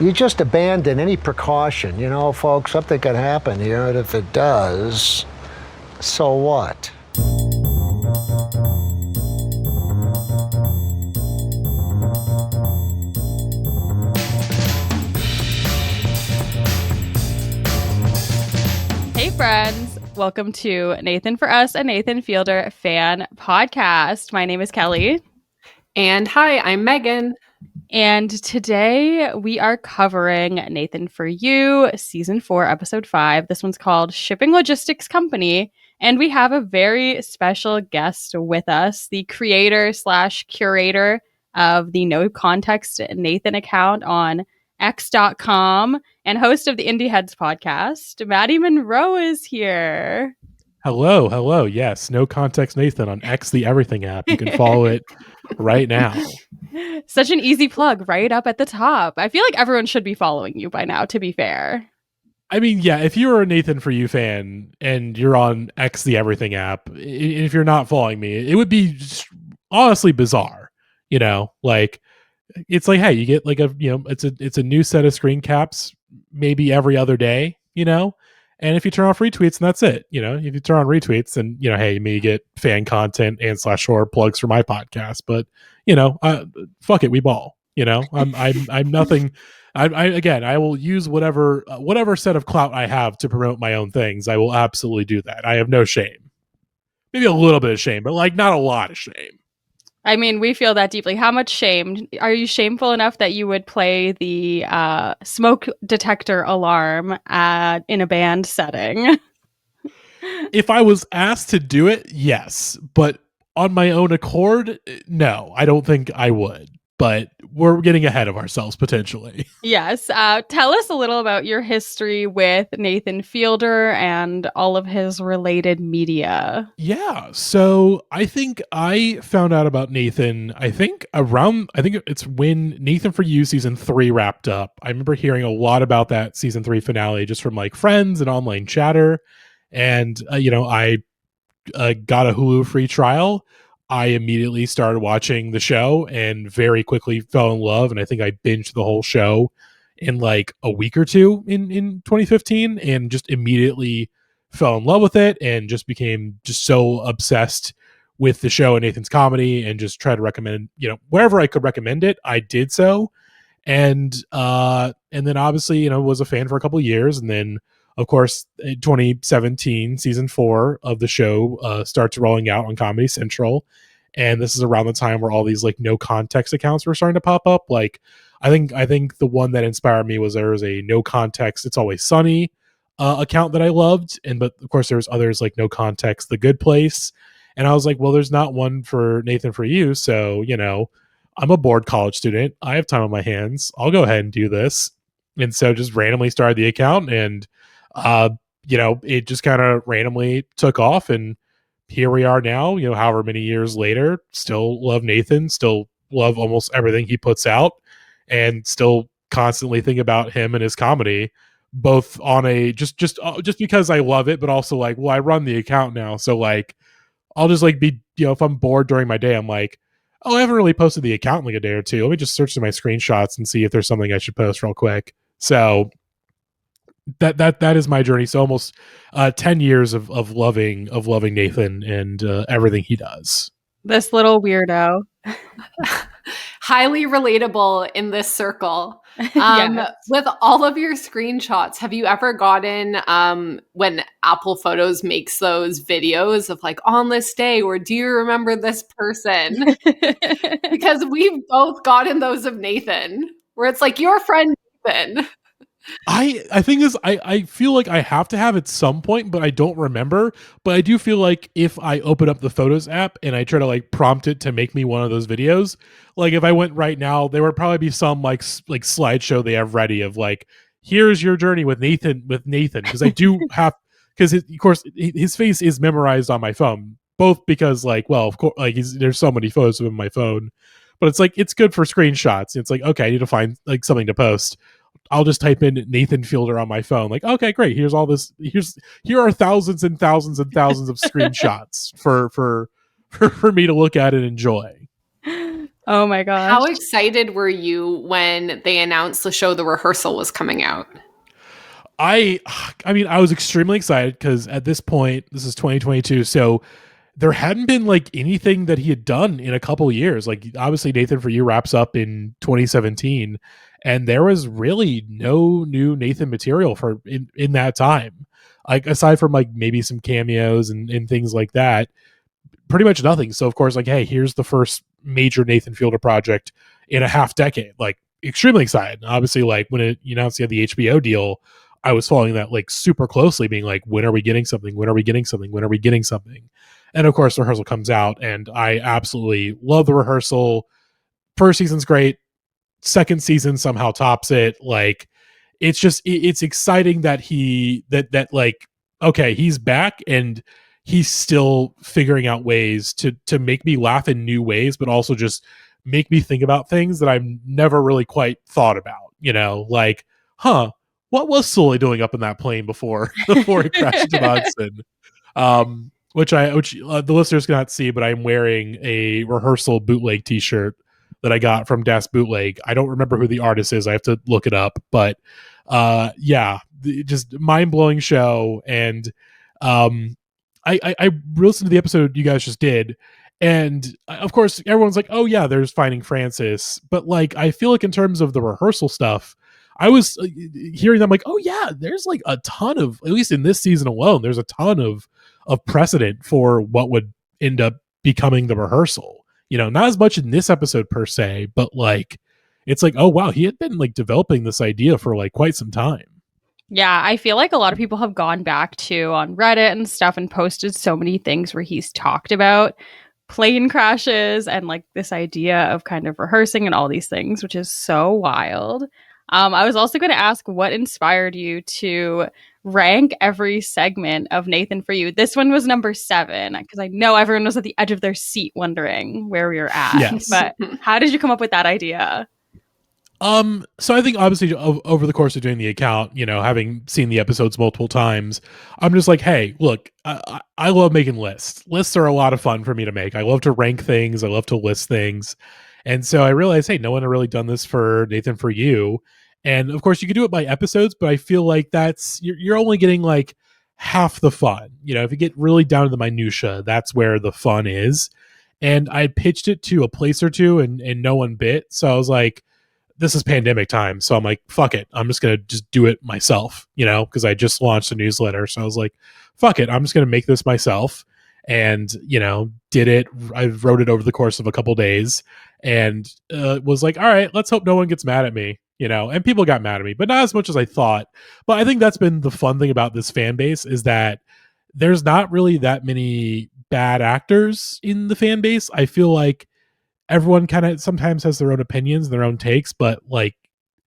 you just abandon any precaution. You know, folks, something could happen here, and if it does, so what? Hey friends, welcome to Nathan for Us, a Nathan Fielder fan podcast. My name is Kelly. And hi, I'm Megan. And today we are covering Nathan for You, Season 4, Episode 5. This one's called Shipping Logistics Company. And we have a very special guest with us, the creator / curator of the No Context Nathan account on X.com and host of the Indie Heads podcast. Matty Monroe is here. Hello. Yes, No Context Nathan on X, the Everything app. You can follow it right now. Such an easy plug right up at the top. I feel like everyone should be following you by now, to be fair. I mean, yeah, if you're a Nathan For You fan and you're on X, the Everything app, if you're not following me, it would be honestly bizarre. You know, like, it's like, hey, you get like it's a new set of screen caps maybe every other day, you know? And if you turn off retweets, and that's it, you know, if you turn on retweets, and, you know, hey, you may get fan content and /or plugs for my podcast, but, you know, fuck it, we ball, you know, I'm nothing. I will use whatever set of clout I have to promote my own things. I will absolutely do that. I have no shame. Maybe a little bit of shame, but like not a lot of shame. I mean, we feel that deeply. How much shame? Are you shameful enough that you would play the smoke detector alarm in a band setting? If I was asked to do it, yes. But on my own accord, no. I don't think I would. But we're getting ahead of ourselves, potentially. Yes. Tell us a little about your history with Nathan Fielder and all of his related media. Yeah. So I think I found out about Nathan, I think it's when Nathan For You Season 3 wrapped up. I remember hearing a lot about that Season 3 finale just from like friends and online chatter. And, I got a Hulu free trial. I immediately started watching the show and very quickly fell in love. And I think I binged the whole show in like a week or two in 2015 and just immediately fell in love with it and just became just so obsessed with the show and Nathan's comedy and just try to recommend, wherever I could recommend it, I did so. And then obviously, was a fan for a couple of years. And then, of course, in 2017, season 4 of the show starts rolling out on Comedy Central. And this is around the time where all these like no context accounts were starting to pop up. Like, I think the one that inspired me was there was a No Context It's Always Sunny account that I loved. But of course, there's others like No Context The Good Place. And I was like, well, there's not one for Nathan For You. So, I'm a bored college student. I have time on my hands. I'll go ahead and do this. And so just randomly started the account and it just kind of randomly took off, and here we are now, however many years later, still love Nathan, still love almost everything he puts out, and still constantly think about him and his comedy, both on a just because I love it, but also like, well, I run the account now. So like, I'll just like be, if I'm bored during my day, I'm like, oh, I haven't really posted the account in like a day or two. Let me just search through my screenshots and see if there's something I should post real quick. So that is my journey. So almost 10 years of loving Nathan and everything he does. This little weirdo. Highly relatable in this circle. Yes. With all of your screenshots, have you ever gotten when Apple Photos makes those videos of like on this day, or do you remember this person? Because we've both gotten those of Nathan where it's like your friend Nathan. I think this I feel like I have to have at some point, but I don't remember. But I do feel like if I open up the Photos app and I try to like prompt it to make me one of those videos, like if I went right now, there would probably be some like slideshow they have ready of like, here's your journey with Nathan, because I do have, because of course his face is memorized on my phone, both because like, well, of course, like there's so many photos of him on my phone, but it's like it's good for screenshots. It's like, okay, I need to find like something to post. I'll just type in Nathan Fielder on my phone. Like, okay, great. Here's all this. Here are thousands and thousands and thousands of screenshots for me to look at and enjoy. Oh my gosh. How excited were you when they announced the show The Rehearsal was coming out? I mean, I was extremely excited because at this point, this is 2022, so there hadn't been like anything that he had done in a couple years. Like obviously Nathan For You wraps up in 2017, and there was really no new Nathan material for in that time. Like aside from like maybe some cameos and things like that, pretty much nothing. So of course, like, hey, here's the first major Nathan Fielder project in a half decade. Like extremely excited. Obviously, like when it announced he had the HBO deal, I was following that like super closely, being like, when are we getting something? When are we getting something? When are we getting something? And of course, The Rehearsal comes out, and I absolutely love The Rehearsal. First season's great. Second season somehow tops it. Like, it's just it's exciting that that like, okay, he's back and he's still figuring out ways to make me laugh in new ways, but also just make me think about things that I've never really quite thought about. You know, like, what was Sully doing up in that plane before he crashed into the Hudson? Which the listeners cannot see, but I'm wearing a Rehearsal bootleg T-shirt that I got from Das Bootleg. I don't remember who the artist is. I have to look it up, but yeah, just mind blowing show. And I listened to the episode you guys just did, and of course everyone's like, oh yeah, there's Finding Francis, but like I feel like in terms of the Rehearsal stuff, I was hearing them like, oh yeah, there's like a ton of, at least in this season alone, there's a ton of precedent for what would end up becoming the Rehearsal. You know, not as much in this episode per se, but like, it's like, oh wow, he had been like developing this idea for like quite some time. Yeah, I feel like a lot of people have gone back to on Reddit and stuff and posted so many things where he's talked about plane crashes and like this idea of kind of rehearsing and all these things, which is so wild. I was also going to ask what inspired you to rank every segment of Nathan For You. This one was number 7 because I know everyone was at the edge of their seat wondering where we were at. Yes. But how did you come up with that idea? So I think obviously over the course of doing the account, you know, having seen the episodes multiple times, I'm just like, hey, look, I love making lists. Lists are a lot of fun for me to make. I love to rank things. I love to list things. And so I realized, hey, no one had really done this for Nathan For You. And of course you could do it by episodes, but I feel like you're only getting like half the fun. You know, if you get really down to the minutia, that's where the fun is. And I pitched it to a place or two and no one bit. So I was like, this is pandemic time. So I'm like, fuck it. I'm just going to just do it myself, you know, because I just launched a newsletter. So I was like, fuck it. I'm just going to make this myself. And, you know, did it. I wrote it over the course of a couple days and was like, all right, let's hope no one gets mad at me, you know, and people got mad at me, but not as much as I thought. But I think that's been the fun thing about this fan base is that there's not really that many bad actors in the fan base. I feel like everyone kind of sometimes has their own opinions and their own takes, but like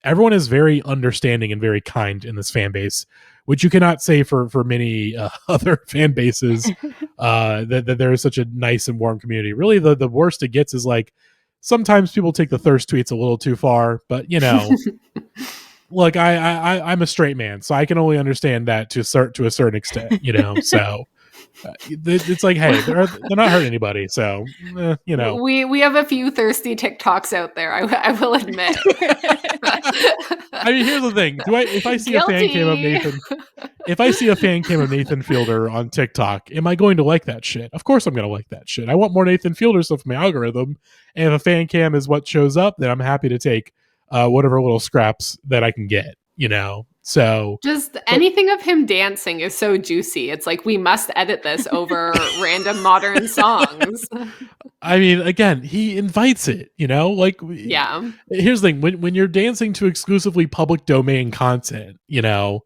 everyone is very understanding and very kind in this fan base, which you cannot say for many other fan bases. That there is such a nice and warm community. Really, the worst it gets is like sometimes people take the thirst tweets a little too far, but you know, look, I'm a straight man, so I can only understand that to a certain extent, you know. So it's like, hey, they're not hurting anybody, so you know. We have a few thirsty TikToks out there. I will admit. I mean, here's the thing: if I see a fan cam of Nathan Fielder on TikTok, am I going to like that shit? Of course, I'm going to like that shit. I want more Nathan Fielder stuff in my algorithm, and if a fan cam is what shows up, then I'm happy to take whatever little scraps that I can get. You know. So just anything of him dancing is so juicy. It's like we must edit this over random modern songs. I mean, again, he invites it, you know, like, yeah. Here's the thing. When you're dancing to exclusively public domain content, you know,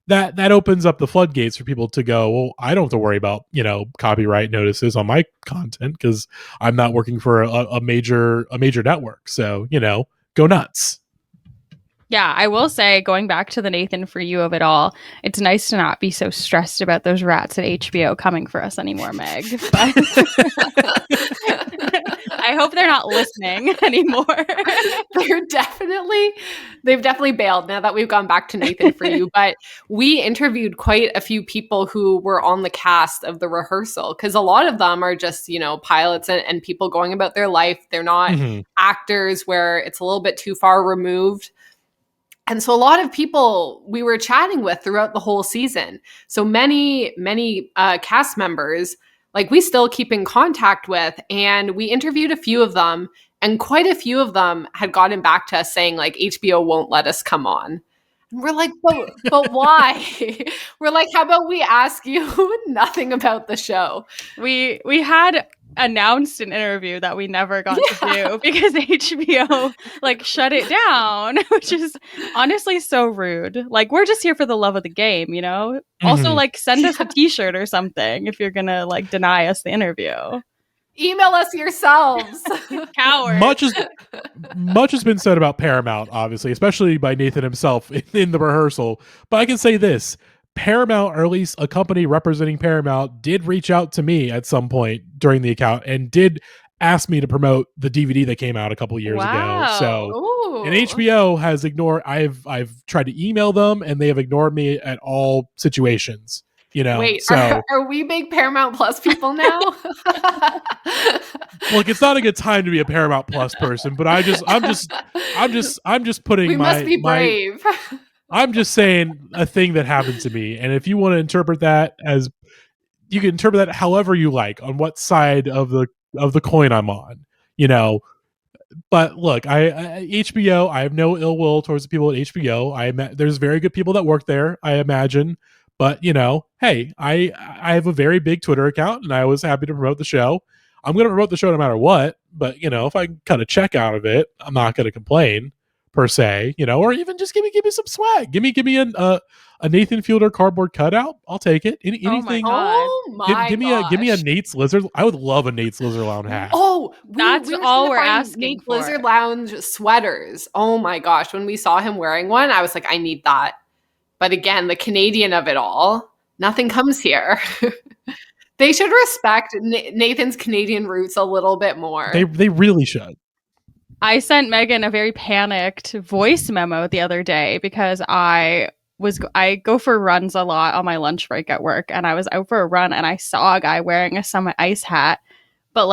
that opens up the floodgates for people to go, well, I don't have to worry about, you know, copyright notices on my content because I'm not working for a major network. So, you know, go nuts. Yeah, I will say, going back to the Nathan For You of it all, it's nice to not be so stressed about those rats at HBO coming for us anymore, Meg. But I I hope they're not listening anymore. They've definitely bailed now that we've gone back to Nathan For You. But we interviewed quite a few people who were on the cast of the rehearsal, because a lot of them are just, pilots and people going about their life. They're not actors, where it's a little bit too far removed. And so a lot of people we were chatting with throughout the whole season. So many cast members, like, we still keep in contact with, and we interviewed a few of them, and quite a few of them had gotten back to us saying, like, HBO won't let us come on. And we're like, but why? We're like, how about we ask you nothing about the show? We had announced an interview that we never got to do because HBO shut it down, which is honestly so rude. Like, we're just here for the love of the game, Also, send us a t-shirt or something if you're gonna deny us the interview. Email us yourselves. Coward. Much has been said about Paramount, obviously, especially by Nathan himself in the rehearsal. But I can say this: Paramount, or at least a company representing Paramount, did reach out to me at some point during the account and did ask me to promote the DVD that came out a couple years ago. So, and HBO has ignored. I've tried to email them, and they have ignored me at all situations. Wait, so are we big Paramount Plus people now? Look, it's not a good time to be a Paramount Plus person, but I'm just putting we must be brave. I'm just saying a thing that happened to me, and if you want to interpret that as, you can interpret that however you like, on what side of the coin I'm on, But look, HBO, I have no ill will towards the people at HBO. There's very good people that work there, I imagine. But, hey, I have a very big Twitter account, and I was happy to promote the show. I'm going to promote the show no matter what. But, if I can cut a check out of it, I'm not going to complain, per se. Or even just give me some swag. Give me a Nathan Fielder cardboard cutout. I'll take it. Anything. Oh my give me a Nate's Lizard. I would love a Nate's Lizard Lounge hat. Oh, that's all we're asking Nate's for. Lizard Lounge sweaters. Oh my gosh. When we saw him wearing one, I was like, I need that. But again, the Canadian of it all, nothing comes here. They should respect Nathan's Canadian roots a little bit more. They really should. I sent Megan a very panicked voice memo the other day because I go for runs a lot on my lunch break at work, and I was out for a run and I saw a guy wearing a Summit Ice hat, but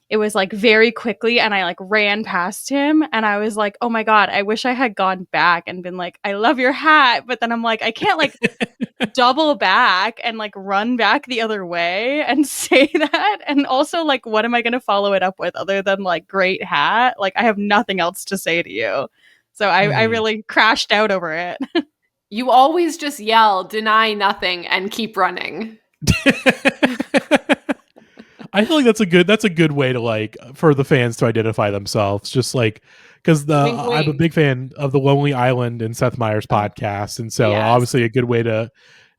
it was very quickly, and I ran past him, and I was like, oh my God, I wish I had gone back and been like, I love your hat. But then I'm like, I can't double back and run back the other way and say that. And also what am I going to follow it up with other than great hat? I have nothing else to say to you. So I really crashed out over it. You always just yell, deny nothing, and keep running. I feel like that's a good way to for the fans to identify themselves, just because I'm a big fan of the Lonely Island and Seth Meyers podcast, and so obviously a good way to,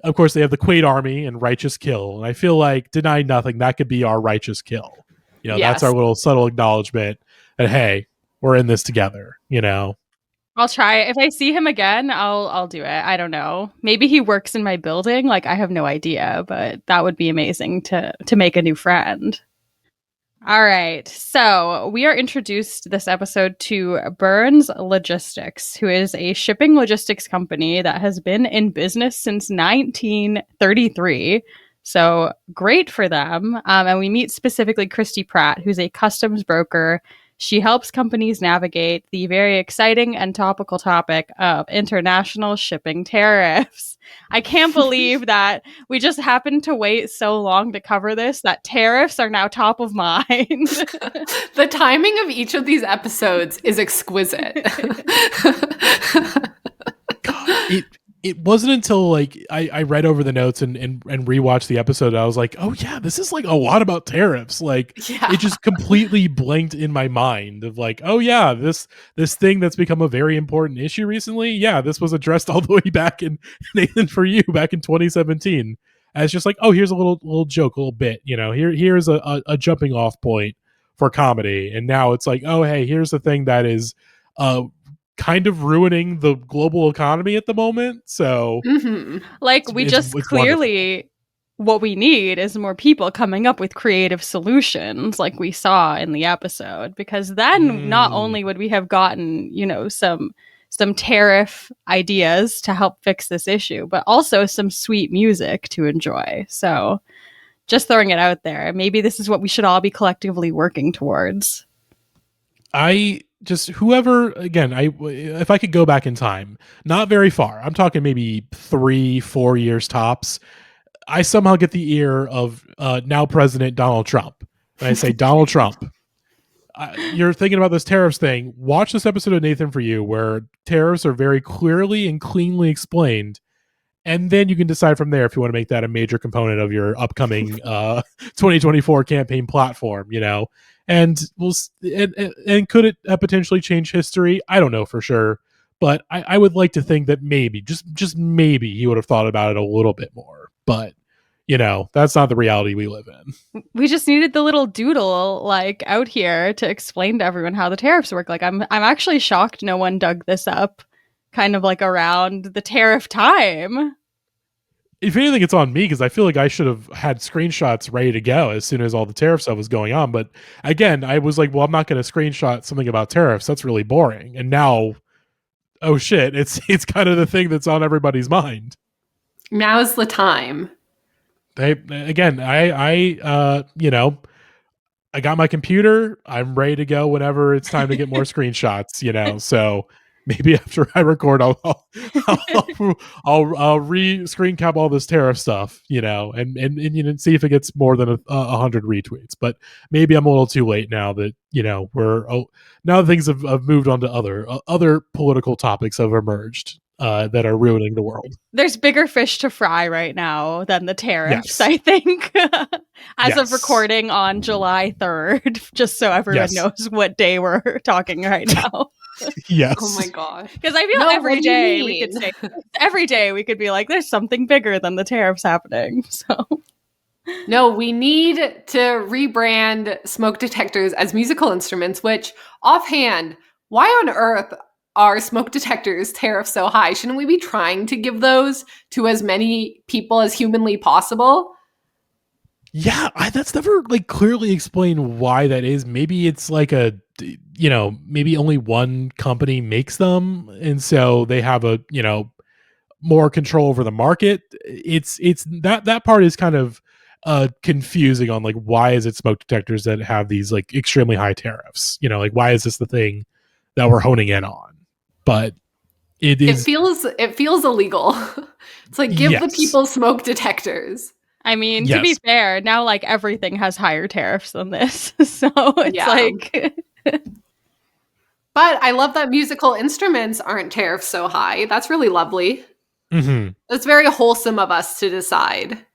of course, they have the Quaid Army and Righteous Kill, and I feel like deny nothing, that could be our Righteous Kill. That's our little subtle acknowledgement that, hey, we're in this together. I'll try it. If I see him again, I'll do it. I don't know. Maybe he works in my building. I have no idea, but that would be amazing to make a new friend. All right. So we are introduced this episode to Burns Logistics, who is a shipping logistics company that has been in business since 1933. So great for them. And we meet specifically Christy Pratt, who's a customs broker. She helps companies navigate the very exciting and topical topic of international shipping tariffs. I can't believe that we just happened to wait so long to cover this, that tariffs are now top of mind. The timing of each of these episodes is exquisite. God, it wasn't until I read over the notes and rewatched the episode, I was like, oh yeah, this is a lot about tariffs. It just completely blanked in my mind of oh yeah, this thing that's become a very important issue recently. Yeah, this was addressed all the way back in Nathan For You back in 2017. As just oh, here's a little joke, a little bit, here's a jumping off point for comedy. And now it's oh, hey, here's the thing that is kind of ruining the global economy at the moment. So we just clearly what we need is more people coming up with creative solutions like we saw in the episode, because then not only would we have gotten, some tariff ideas to help fix this issue, but also some sweet music to enjoy. So just throwing it out there. Maybe this is what we should all be collectively working towards. If I could go back in time, not very far, I'm talking maybe 3-4 years tops, I somehow get the ear of now President Donald Trump. And I say, Donald Trump, you're thinking about this tariffs thing. Watch this episode of Nathan For You where tariffs are very clearly and cleanly explained. And then you can decide from there if you want to make that a major component of your upcoming 2024 campaign platform, And and could it potentially change history? I don't know for sure. But I would like to think that maybe, just maybe, he would have thought about it a little bit more. But, that's not the reality we live in. We just needed the little doodle out here to explain to everyone how the tariffs work. I'm actually shocked no one dug this up kind of around the tariff time. If anything, it's on me because I feel like I should have had screenshots ready to go as soon as all the tariff stuff was going on. But again, I was like, well, I'm not going to screenshot something about tariffs. That's really boring. And now, oh shit, it's kind of the thing that's on everybody's mind. Now's the time. I got my computer. I'm ready to go whenever it's time to get more screenshots, so maybe after I record, I'll screen cap all this tariff stuff, and see if it gets more than 100 retweets. But maybe I'm a little too late now that now things have moved on to other political topics have emerged that are ruining the world. There's bigger fish to fry right now than the tariffs, Yes. I think, as of recording on July 3rd, just so everyone knows what day we're talking right now. Yes. Oh my gosh. Because I feel every day we could be like, there's something bigger than the tariffs happening. So no, we need to rebrand smoke detectors as musical instruments, which offhand, why on earth are smoke detectors tariffs so high? Shouldn't we be trying to give those to as many people as humanly possible? Yeah, that's never clearly explained why that is. Maybe it's maybe only one company makes them, and so they have a more control over the market. It's that part is kind of confusing on why is it smoke detectors that have these extremely high tariffs? Why is this the thing that we're honing in on? But it feels illegal. It's give the people smoke detectors. I mean, to be fair, now everything has higher tariffs than this. So it's But I love that musical instruments aren't tariffed so high. That's really lovely. Mm-hmm. It's very wholesome of us to decide.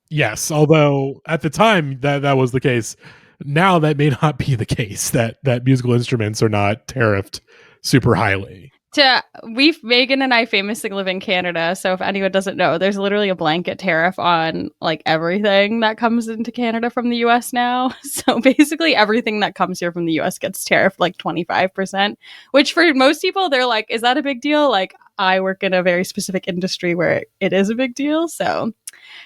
Yes, although at the time that was the case. Now that may not be the case, that musical instruments are not tariffed super highly. Megan and I famously live in Canada, so if anyone doesn't know, there's literally a blanket tariff on everything that comes into Canada from the US now. So basically everything that comes here from the US gets tariffed 25%, which for most people they're like, is that a big deal? I work in a very specific industry where it is a big deal. So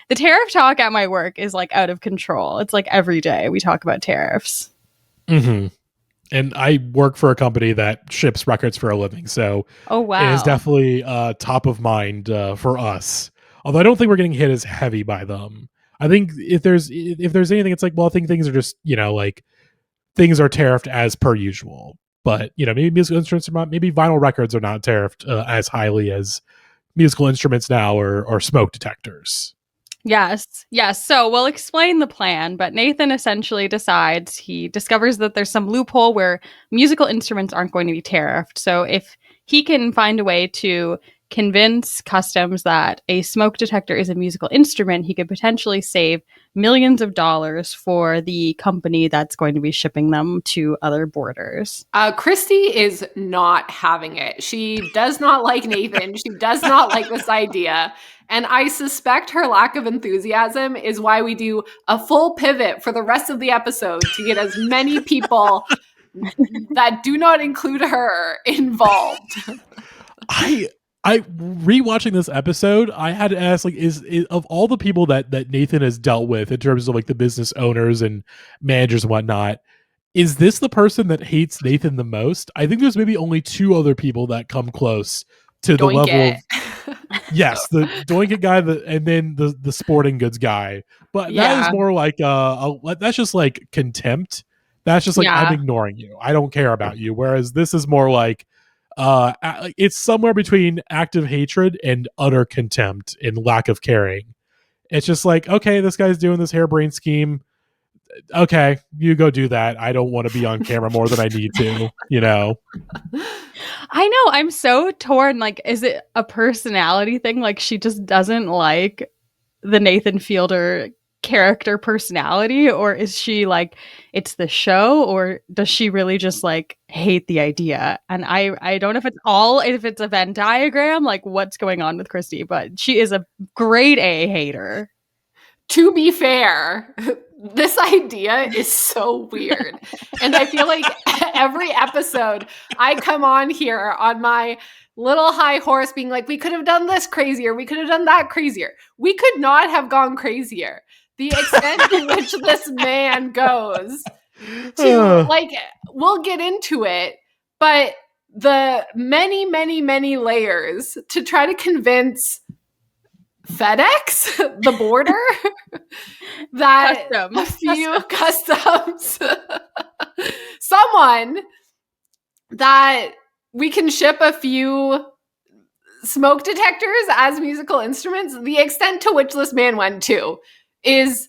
the tariff talk at my work is out of control. It's every day we talk about tariffs. Mm-hmm. And I work for a company that ships records for a living, so oh wow, it is definitely top of mind for us. Although I don't think we're getting hit as heavy by them. I think if there's anything, it's I think things are just things are tariffed as per usual. But maybe musical instruments are not. Maybe vinyl records are not tariffed as highly as musical instruments now or smoke detectors. Yes. So we'll explain the plan, but Nathan essentially he discovers that there's some loophole where musical instruments aren't going to be tariffed. So if he can find a way to convince customs that a smoke detector is a musical instrument, he could potentially save millions of dollars for the company that's going to be shipping them to other borders. Christy is not having it. She does not like Nathan. She does not like this idea. And I suspect her lack of enthusiasm is why we do a full pivot for the rest of the episode to get as many people that do not include her involved. I I rewatching this episode, I had to ask, like, is of all the people that Nathan has dealt with in terms of like the business owners and managers and whatnot, is this the person that hates Nathan the most? I think there's maybe only two other people that come close to the Doink level it. of yes, the Doink It guy, and then the sporting goods guy. But that is Yeah. more like that's just like contempt. That's just like, I'm Yeah. ignoring you. I don't care about you. Whereas this is more like it's somewhere between active hatred and utter contempt and lack of caring. It's just like, okay, this guy's doing this harebrained scheme. Okay, you go do that. I don't want to be on camera more than I need to, you know. I know. I'm so torn. Like, is it a personality thing? Like, she just doesn't like the Nathan Fielder character personality, or is she like, it's the show, or does she really just like hate the idea? And I don't know if it's a Venn diagram, like what's going on with Christy, but she is a grade A hater. To be fair, this idea is so weird. And I feel like every episode I come on here on my little high horse being like, we could have done this crazier. We could have done that crazier. We could not have gone crazier. The extent to which this man goes to, like, we'll get into it, but the many, many, many layers to try to convince FedEx, the border, that a few customs, someone that we can ship a few smoke detectors as musical instruments, the extent to which this man went to is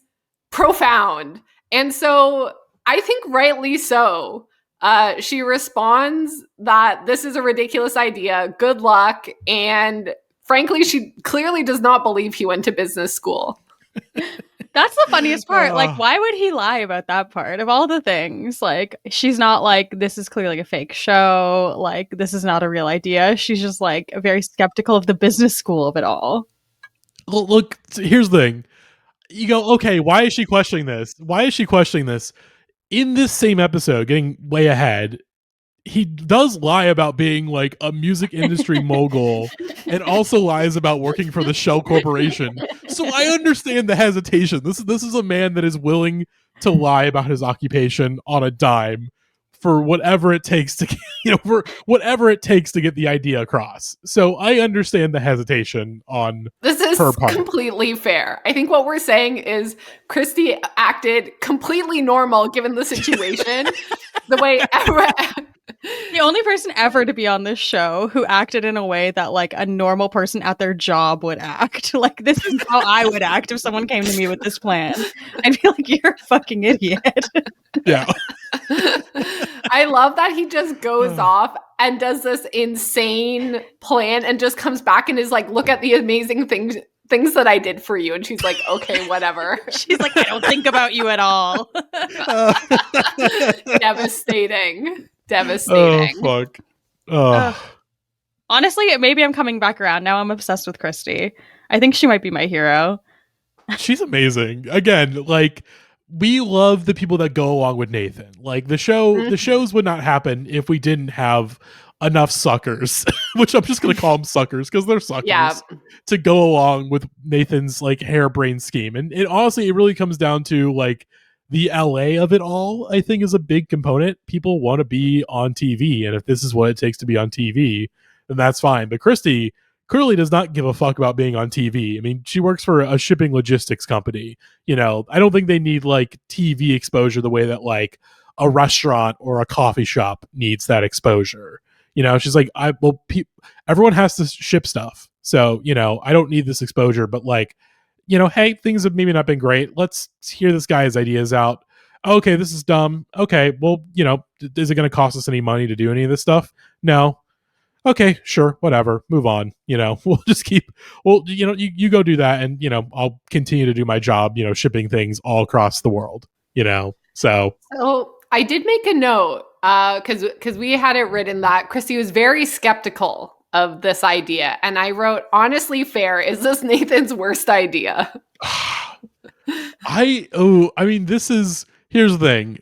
profound. And so I think rightly so. She responds that this is a ridiculous idea. Good luck. And frankly, she clearly does not believe he went to business school. That's the funniest part. Like, why would he lie about that part of all the things? Like, she's not like, this is clearly a fake show. Like, this is not a real idea. She's just like very skeptical of the business school of it all. Look, here's the thing. You go, okay, why is she questioning this? Why is she questioning this? In this same episode, getting way ahead, he does lie about being like a music industry mogul and also lies about working for the Shell Corporation. So I understand the hesitation. This is a man that is willing to lie about his occupation on a dime for whatever it takes to for whatever it takes to get the idea across. So I understand the hesitation on this is her part. Completely fair. I think what we're saying is Christy acted completely normal given the situation. The way the only person ever to be on this show who acted in a way that like a normal person at their job would act. Like, this is how I would act if someone came to me with this plan. I'd be like, you're a fucking idiot. Yeah. I love that he just goes off and does this insane plan and just comes back and is like, look at the amazing things that I did for you. And she's like, okay, whatever. She's like, I don't think about you at all. Devastating. Oh, fuck. Honestly, maybe I'm coming back around. Now I'm obsessed with Christy. I think she might be my hero. She's amazing. Again, like, we love the people that go along with Nathan. Like, the shows would not happen if we didn't have enough suckers, which I'm just going to call them suckers because they're suckers, to go along with Nathan's like harebrained scheme. And it honestly, it really comes down to like the LA of it all, I think, is a big component. People want to be on TV. And if this is what it takes to be on TV, then that's fine. But Christy clearly does not give a fuck about being on TV. I mean, she works for a shipping logistics company. You know, I don't think they need like TV exposure the way that like a restaurant or a coffee shop needs that exposure. You know, she's like, everyone has to ship stuff. So, you know, I don't need this exposure, but like, you know, hey, things have maybe not been great. Let's hear this guy's ideas out. Okay, this is dumb. Okay, well, you know, is it going to cost us any money to do any of this stuff? No. Okay, sure, whatever. Move on. You know, we'll just keep. Well, you know, you go do that, and you know, I'll continue to do my job. You know, shipping things all across the world. You know, so I did make a note because we had it written that Christy was very skeptical of this idea, and I wrote, honestly, fair. Is this Nathan's worst idea? I mean, here's the thing.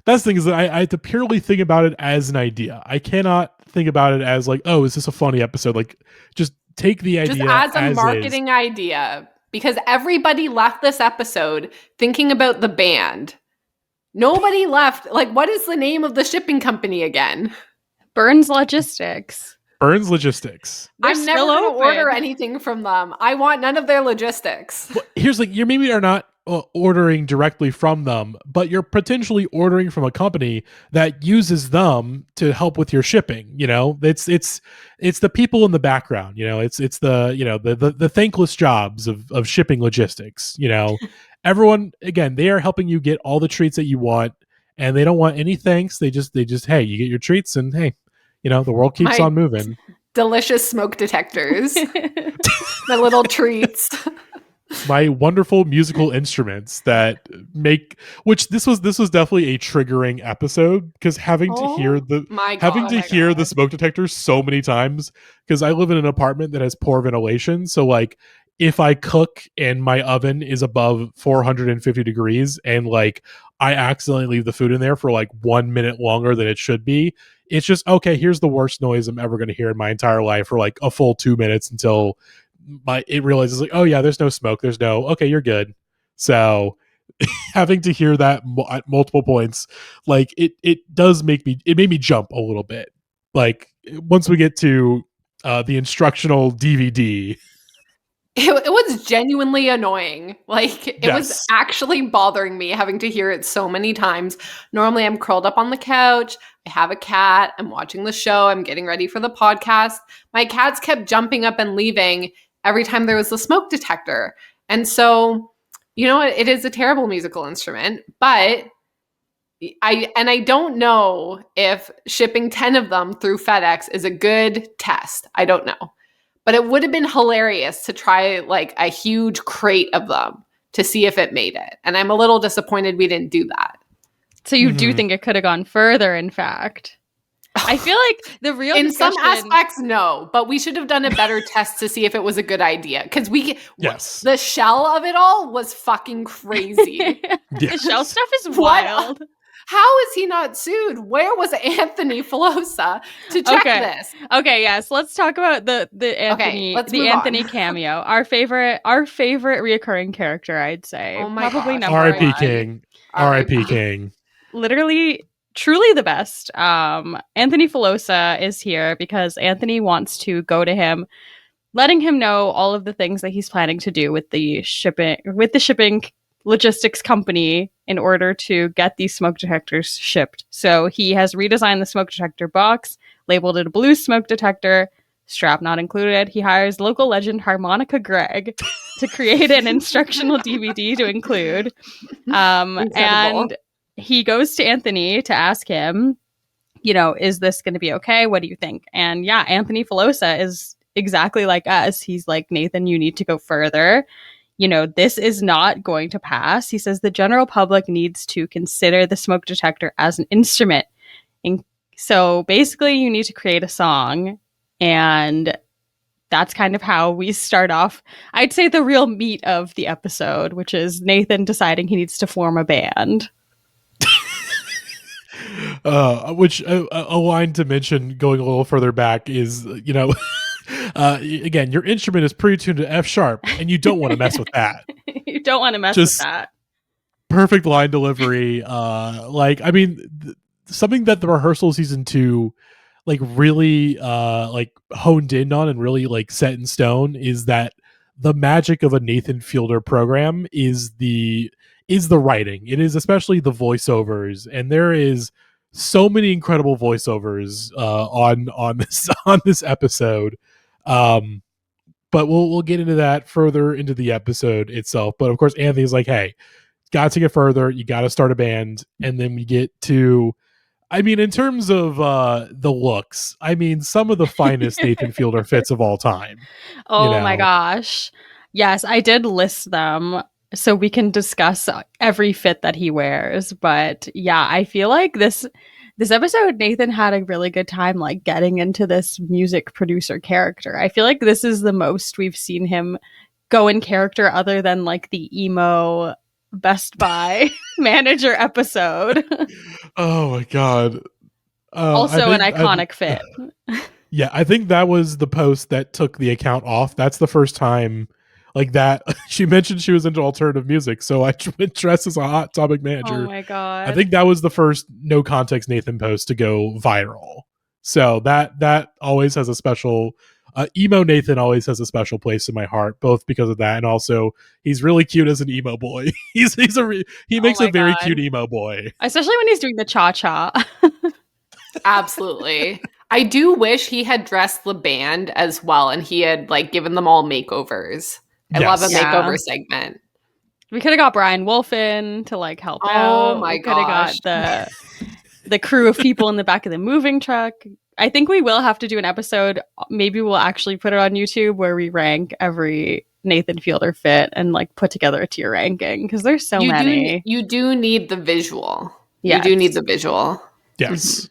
That's the thing is that I have to purely think about it as an idea. I cannot think about it as like, oh, is this a funny episode? Like, just take the idea Just as a is. marketing idea, because everybody left this episode thinking about the band. Nobody left. Like, what is the name of the shipping company again? Burns Logistics. Burns Logistics. They're I'm never still going to open. order anything from them. I want none of their logistics. Well, here's like, you maybe are not ordering directly from them, but you're potentially ordering from a company that uses them to help with your shipping. You know, it's the people in the background. You know, it's the, you know, the thankless jobs of shipping logistics. You know, everyone, again, they are helping you get all the treats that you want, and they don't want any thanks. They just hey, you get your treats, and hey, you know, the world keeps on moving. Delicious smoke detectors. My little treats. My wonderful musical instruments that make, which this was definitely a triggering episode, because having to hear the smoke detectors so many times, because I live in an apartment that has poor ventilation. So like, if I cook and my oven is above 450 degrees and like I accidentally leave the food in there for like 1 minute longer than it should be, it's just, okay, here's the worst noise I'm ever going to hear in my entire life for like a full 2 minutes until it realizes like, oh yeah, there's no smoke. There's no, okay, you're good. So having to hear that at multiple points, like it made me jump a little bit. Like once we get to the instructional DVD, it was genuinely annoying. Like, it was actually bothering me having to hear it so many times. Normally, I'm curled up on the couch. I have a cat. I'm watching the show. I'm getting ready for the podcast. My cats kept jumping up and leaving every time there was a smoke detector. And so, you know what? It is a terrible musical instrument, but I don't know if shipping 10 of them through FedEx is a good test. I don't know. But it would have been hilarious to try like a huge crate of them to see if it made it. And I'm a little disappointed we didn't do that. So you do think it could have gone further, in fact? I feel like the real in some aspects, no, but we should have done a better test to see if it was a good idea. Because the shell of it all was fucking crazy. The shell stuff is wild. How is he not sued? Where was Anthony Filosa to check this? Okay, yes. Let's talk about the Anthony cameo. Our favorite reoccurring character, I'd say. Oh my Probably gosh. number R.I.P. one. King. R.I.P. King. Literally, truly the best. Anthony Filosa is here because Anthony wants to go to him, letting him know all of the things that he's planning to do with the shipping logistics company in order to get these smoke detectors shipped. So he has redesigned the smoke detector box, labeled it a blue smoke detector, strap not included. He hires local legend Harmonica Greg to create an instructional DVD to include. And he goes to Anthony to ask him, you know, is this going to be okay? What do you think? And yeah, Anthony Filosa is exactly like us. He's like, Nathan, you need to go further. You know, this is not going to pass. He says the general public needs to consider the smoke detector as an instrument. And so basically you need to create a song, and that's kind of how we start off. I'd say the real meat of the episode, which is Nathan deciding he needs to form a band. Which a line to mention going a little further back is, you know, again, your instrument is pre-tuned to F sharp, and you don't want to mess with that. You don't want to mess with that. Perfect line delivery. Like, I mean, something that the rehearsal season 2 like really like honed in on and really like set in stone is that the magic of a Nathan Fielder program is the writing. It is especially the voiceovers, and there is so many incredible voiceovers on this episode. But we'll get into that further into the episode itself. But of course, Anthony's like, hey, got to get further. You got to start a band. And then we get to, I mean, in terms of the looks, I mean, some of the finest Nathan Fielder fits of all time. Oh my gosh. Yes, I did list them so we can discuss every fit that he wears. But yeah, I feel like this episode, Nathan had a really good time like getting into this music producer character. I feel like this is the most we've seen him go in character other than like the emo Best Buy manager episode. Oh my God. Also an iconic fit. Yeah, I think that was the post that took the account off. That's the first time like that. She mentioned she was into alternative music, so I went dressed as a Hot Topic manager. Oh my God. I think that was the first no context Nathan post to go viral. So that always has a special emo Nathan always has a special place in my heart, both because of that and also he's really cute as an emo boy. He makes a very cute emo boy, especially when he's doing the cha-cha. Absolutely. I do wish he had dressed the band as well and he had like given them all makeovers. I love a makeover segment. We could have got Brian Wolf in to like help out. Oh my we could have gosh. got the crew of people in the back of the moving truck. I think we will have to do an episode. Maybe we'll actually put it on YouTube where we rank every Nathan Fielder fit and like put together a tier ranking because there's so many. You do need the visual. Yes. You do need the visual. Yes.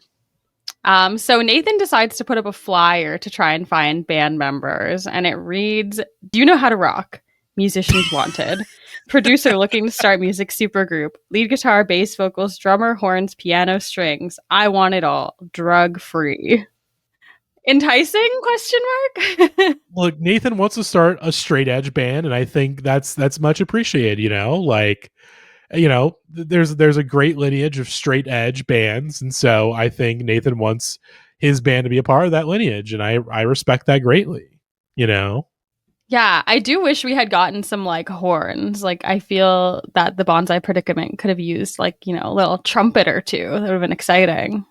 So Nathan decides to put up a flyer to try and find band members, and it reads, "Do you know how to rock? Musicians wanted. Producer looking to start music supergroup. Lead guitar, bass, vocals, drummer, horns, piano, strings. I want it all. Drug free." Enticing? Question mark. Look, Nathan wants to start a straight edge band, and I think that's much appreciated. There's a great lineage of straight edge bands, and so I think Nathan wants his band to be a part of that lineage, and I respect that greatly. Yeah, I do wish we had gotten some like horns. Like I feel that the Bonsai Predicament could have used like, a little trumpet or two. That would have been exciting.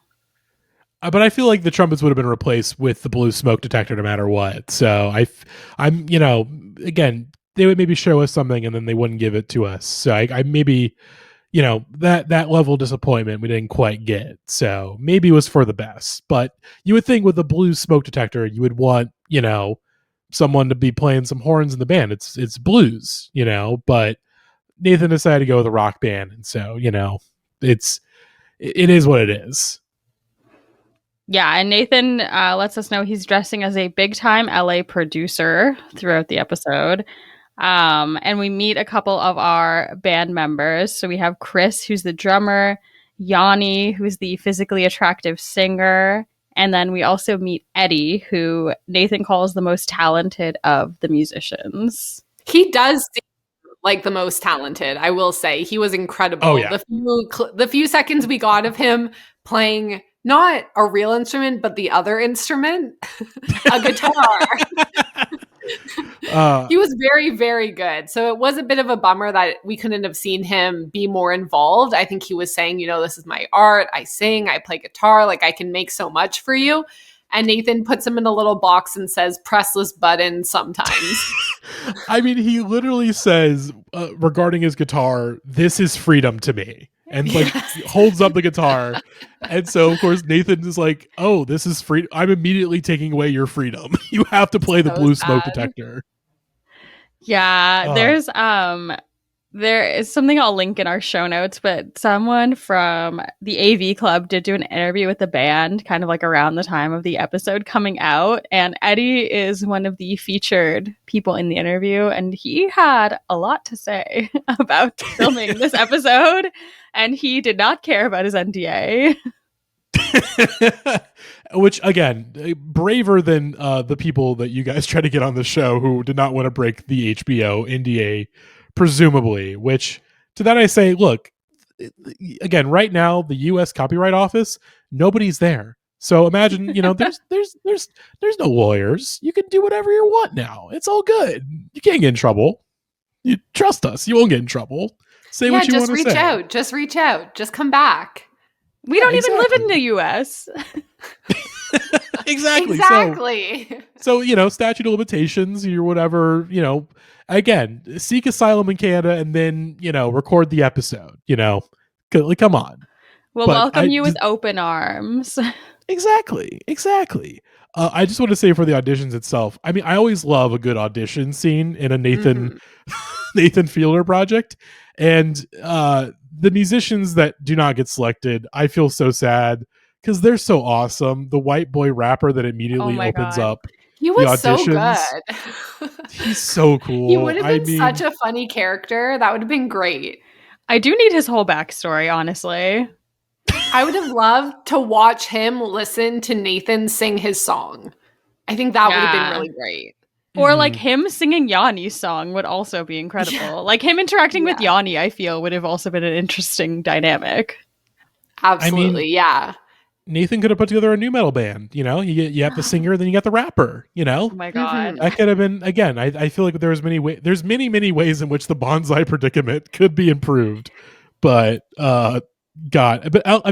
But I feel like the trumpets would have been replaced with the blue smoke detector no matter what. So I'm again, they would maybe show us something and then they wouldn't give it to us. So I maybe, that level of disappointment we didn't quite get. So maybe it was for the best. But you would think with the blue smoke detector, you would want, someone to be playing some horns in the band. It's blues, but Nathan decided to go with a rock band. And so, it is what it is. Yeah, and Nathan lets us know he's dressing as a big-time LA producer throughout the episode. And we meet a couple of our band members. So we have Chris, who's the drummer, Yanni, who's the physically attractive singer, and then we also meet Eddie, who Nathan calls the most talented of the musicians. He does seem like the most talented, I will say. He was incredible. Oh, yeah. The few seconds we got of him playing not a real instrument, but the other instrument, a guitar. He was very, very good. So it was a bit of a bummer that we couldn't have seen him be more involved. I think he was saying, this is my art. I sing, I play guitar. Like I can make so much for you. And Nathan puts him in a little box and says, press this button sometimes. I mean, he literally says regarding his guitar, this is freedom to me. And like holds up the guitar. And so of course Nathan is like, oh, this is free. I'm immediately taking away your freedom. You have to play the blue smoke detector. Yeah, there is something I'll link in our show notes, but someone from the AV Club did do an interview with the band kind of like around the time of the episode coming out. And Eddie is one of the featured people in the interview. And he had a lot to say about filming this episode. And he did not care about his NDA. Which, again, braver than the people that you guys try to get on the show who did not want to break the HBO NDA, presumably. Which, to that I say, look, again, right now, the U.S. Copyright Office, nobody's there. So imagine, there's no lawyers. You can do whatever you want now. It's all good. You can't get in trouble. You trust us. You won't get in trouble. Say what you want to say. Just reach out. Just come back. We don't even live in the U.S. Exactly. So, statute of limitations or whatever, again, seek asylum in Canada and then, record the episode, come on. We'll welcome you with open arms. Exactly. I just want to say for the auditions itself, I mean, I always love a good audition scene in a Nathan Fielder project. And the musicians that do not get selected, I feel so sad because they're so awesome. The white boy rapper that immediately opens up. He was the so good. He's so cool. He would have been such a funny character. That would have been great. I do need his whole backstory, honestly. I would have loved to watch him listen to Nathan sing his song. I think that would have been Yeah. really great. Or like him singing Yanni's song would also be incredible. Yeah. Like him interacting with Yeah. Yanni, I feel, would have also been an interesting dynamic. Absolutely, yeah. Nathan could have put together a new metal band. You know, you have the singer, then you got the rapper. You know, Oh my god. that could have been again. I feel like there's many ways in which the bonsai predicament could be improved, but I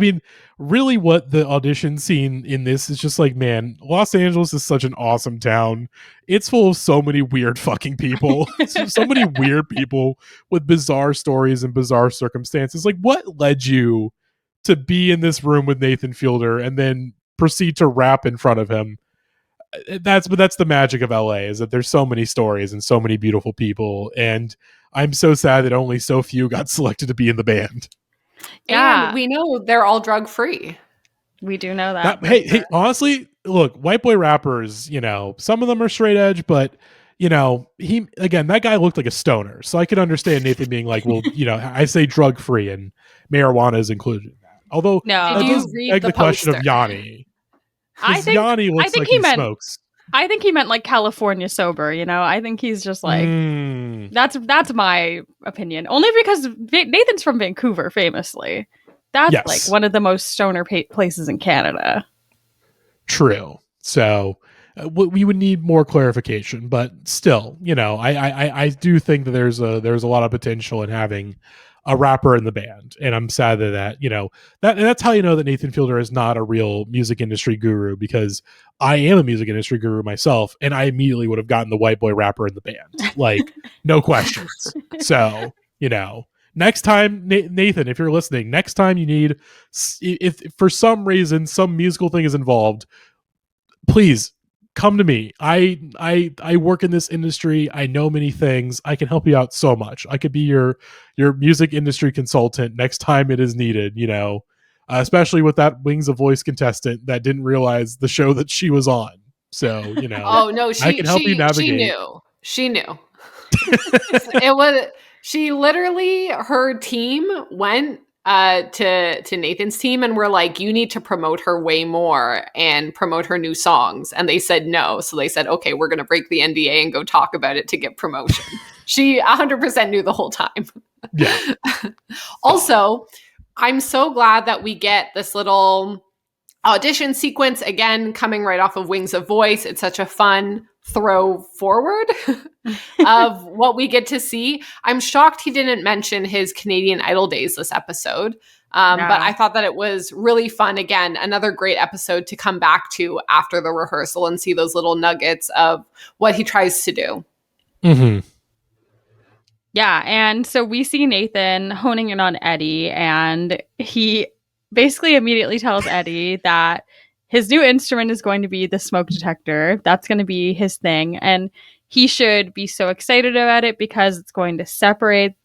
mean, really, what the audition scene in this is just like, man, Los Angeles is such an awesome town. It's full of so many weird fucking people, so many weird people with bizarre stories and bizarre circumstances. Like, what led you to be in this room with Nathan Fielder and then proceed to rap in front of him? That's the magic of LA, is that there's so many stories and so many beautiful people, and I'm so sad that only so few got selected to be in the band. Yeah. And we know they're all drug free. We do know that. Hey, honestly, look, white boy rappers, you know, some of them are straight edge, but you know, that guy looked like a stoner, so I could understand Nathan being like, well, you know, I say drug free and marijuana is included in that. Although No. that Did you does read beg the the question of poster? Yanni. I think Yanni looks like he smokes. I think he meant like California sober, you know? I think he's just like that's my opinion. Only because Nathan's from Vancouver, famously. That's Yes. like one of the most stoner places in Canada. True. So we would need more clarification, but still, you know, I do think that there's a lot of potential in having a rapper in the band, and I'm sad that you know that's how you know that Nathan Fielder is not a real music industry guru, because I am a music industry guru myself, and I immediately would have gotten the white boy rapper in the band, like no questions. So you know, next time, Nathan, if you're listening, next time you need, if for some reason some musical thing is involved, please come to me. I work in this industry. I know many things. I can help you out so much. I could be your music industry consultant next time it is needed, you know, especially with that Wings of Voice contestant that didn't realize the show that she was on. So, you know, Oh no, I can help you navigate. She knew. She literally, her team went to Nathan's team and were like, you need to promote her way more and promote her new songs. And they said no. So they said, okay, we're going to break the NDA and go talk about it to get promotion. She 100% knew the whole time. Yeah. Also, I'm so glad that we get this little audition sequence, again, coming right off of Wings of Voice. It's such a fun throw forward of what we get to see. I'm shocked he didn't mention his Canadian Idol days this episode. But I thought that it was really fun. Again, another great episode to come back to after the rehearsal and see those little nuggets of what he tries to do. Mm-hmm. Yeah, and so we see Nathan honing in on Eddie, and he basically immediately tells Eddie that his new instrument is going to be the smoke detector. That's going to be his thing, and he should be so excited about it because it's going to separate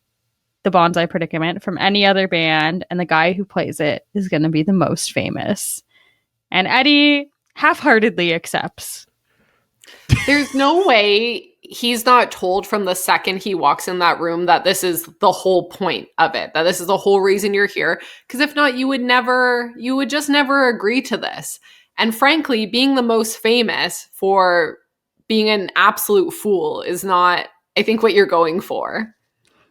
the Bonsai Predicament from any other band, and the guy who plays it is going to be the most famous. And Eddie half-heartedly accepts. There's no way he's not told from the second he walks in that room that this is the whole point of it, that this is the whole reason you're here. Because if not, you would just never agree to this. And frankly, being the most famous for being an absolute fool is not, I think, what you're going for.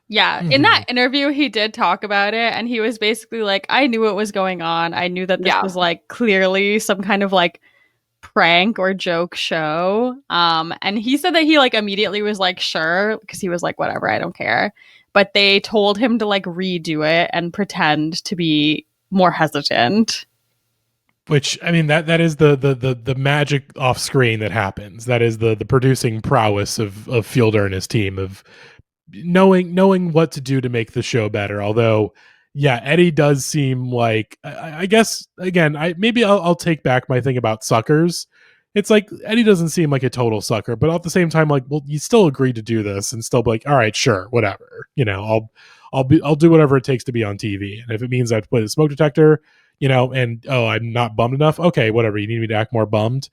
Yeah, in that interview, he did talk about it, and he was basically like, I knew what was going on. I knew that this was like clearly some kind of like prank or joke show. And he said that he like immediately was like, sure, because he was like, whatever, I don't care. But they told him to like redo it and pretend to be more hesitant. Which, I mean, that is the magic off screen that happens. That is the producing prowess of Fielder and his team, of knowing what to do to make the show better. Although, yeah, Eddie does seem like, I guess, again, I'll take back my thing about suckers. It's like Eddie doesn't seem like a total sucker, but at the same time, like, well, you still agreed to do this and still be like, all right, sure, whatever. You know, I'll do whatever it takes to be on TV. And if it means I have to play the smoke detector, you know, and I'm not bummed enough, okay, whatever. You need me to act more bummed,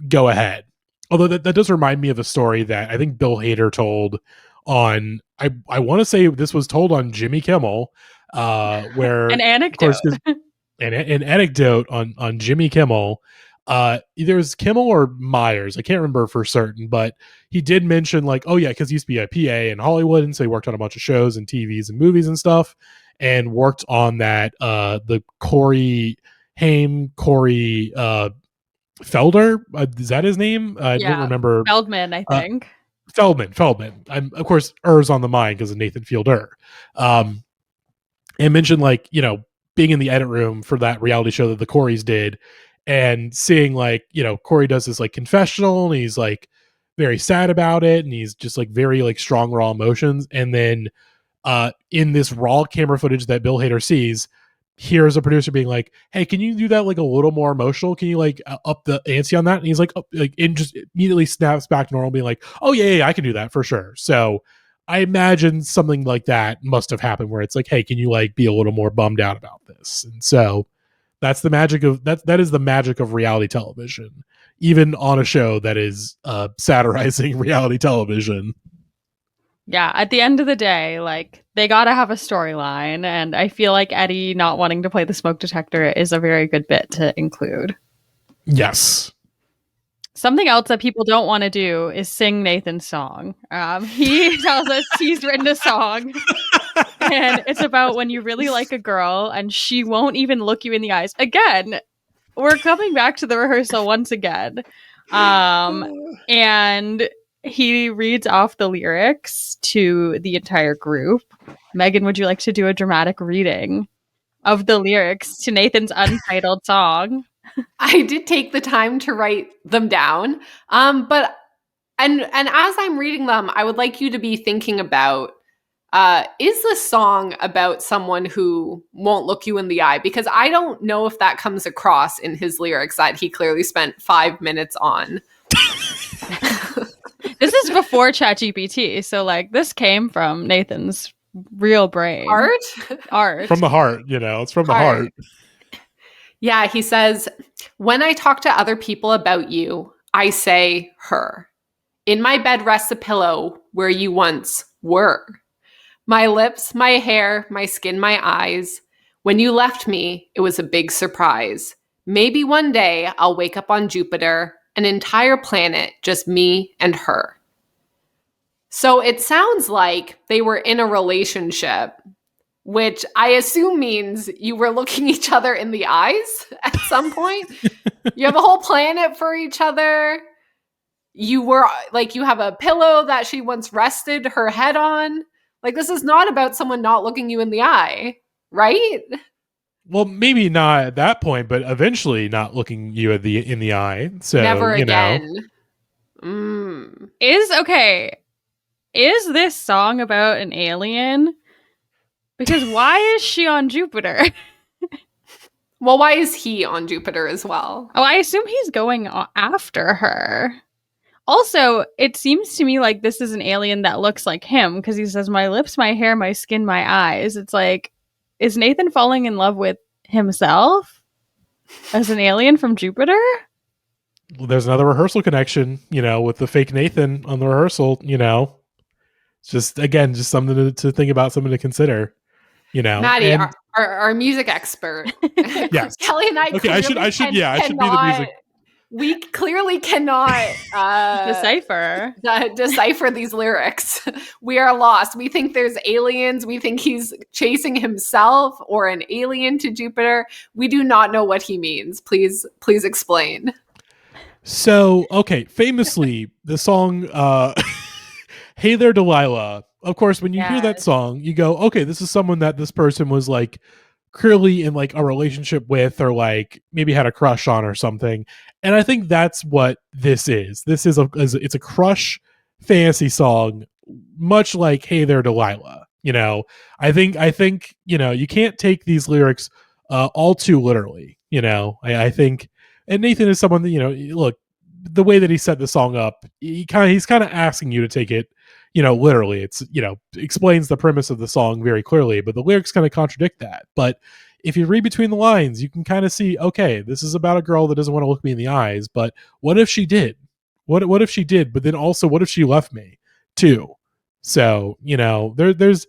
go ahead. Although that does remind me of a story that I think Bill Hader told on, I want to say this was told on Jimmy Kimmel, where an anecdote. Of course, an anecdote on Jimmy Kimmel. Either it was Kimmel or Myers, I can't remember for certain, but he did mention like, oh yeah, because he used to be a PA in Hollywood, and so he worked on a bunch of shows and TVs and movies and stuff, and worked on that the Corey Felder, is that his name? I don't remember. Feldman, I think. Feldman. I'm of course Er's on the mind because of Nathan Fielder. And mentioned like, you know, being in the edit room for that reality show that the Coreys did, and seeing like, you know, Corey does this like confessional, and he's like very sad about it, and he's just like very like strong raw emotions, and then in this raw camera footage that Bill Hader sees, here's a producer being like, hey, can you do that like a little more emotional? Can you like up the ante on that? And he's like, and just immediately snaps back to normal, being like, oh yeah, I can do that for sure. So I imagine something like that must have happened where it's like, hey, can you like be a little more bummed out about this? And so that's the magic of that is the magic of reality television, even on a show that is satirizing reality television. Yeah, at the end of the day, like, they gotta have a storyline, and I feel like Eddie not wanting to play the smoke detector is a very good bit to include. Yes. Something else that people don't want to do is sing Nathan's song. He tells us he's written a song, and it's about when you really like a girl and she won't even look you in the eyes. Again, we're coming back to the rehearsal once again. And he reads off the lyrics to the entire group. Megan, would you like to do a dramatic reading of the lyrics to Nathan's untitled song? I did take the time to write them down. But as I'm reading them, I would like you to be thinking about, is this song about someone who won't look you in the eye? Because I don't know if that comes across in his lyrics that he clearly spent 5 minutes on. This is before ChatGPT, so like this came from Nathan's real brain. Art. From the heart, you know, it's from the heart. Yeah, he says, when I talk to other people about you, I say her. In my bed rests a pillow where you once were. My lips, my hair, my skin, my eyes. When you left me, it was a big surprise. Maybe one day I'll wake up on Jupiter, an entire planet, just me and her. So it sounds like they were in a relationship, which I assume means you were looking each other in the eyes at some point. You have a whole planet for each other. You were like, you have a pillow that she once rested her head on. Like, this is not about someone not looking you in the eye, right? Well, maybe not at that point, but eventually not looking you in the eye. So never you again. Is this song about an alien? Because why is she on Jupiter? Well, why is he on Jupiter as well? Oh, I assume he's going after her. Also, it seems to me like this is an alien that looks like him, because he says, my lips, my hair, my skin, my eyes. It's like, is Nathan falling in love with himself as an alien from Jupiter? Well, there's another rehearsal connection, you know, with the fake Nathan on the rehearsal, you know. It's just, again, just something to think about, something to consider, you know. Maddie, our music expert. Yes. Kelly and I I should be the music. We clearly cannot decipher these lyrics. We are lost. We think there's aliens. We think he's chasing himself or an alien to Jupiter. We do not know what he means. Please explain. So, okay, famously, the song Hey There Delilah. Of course, when you hear that song, you go, okay, this is someone that this person was like clearly in like a relationship with, or like maybe had a crush on or something. And I think that's what this is. This is it's a crush fantasy song, much like Hey There Delilah. You know, I think, you know, you can't take these lyrics all too literally. You know, I think, and Nathan is someone that, you know, look, the way that he set the song up, he's kind of asking you to take it, you know, literally. It's, you know, explains the premise of the song very clearly, but the lyrics kind of contradict that. But if you read between the lines, you can kind of see, okay, this is about a girl that doesn't want to look me in the eyes, but what if she did? What if she did? But then also, what if she left me too? So, you know, there's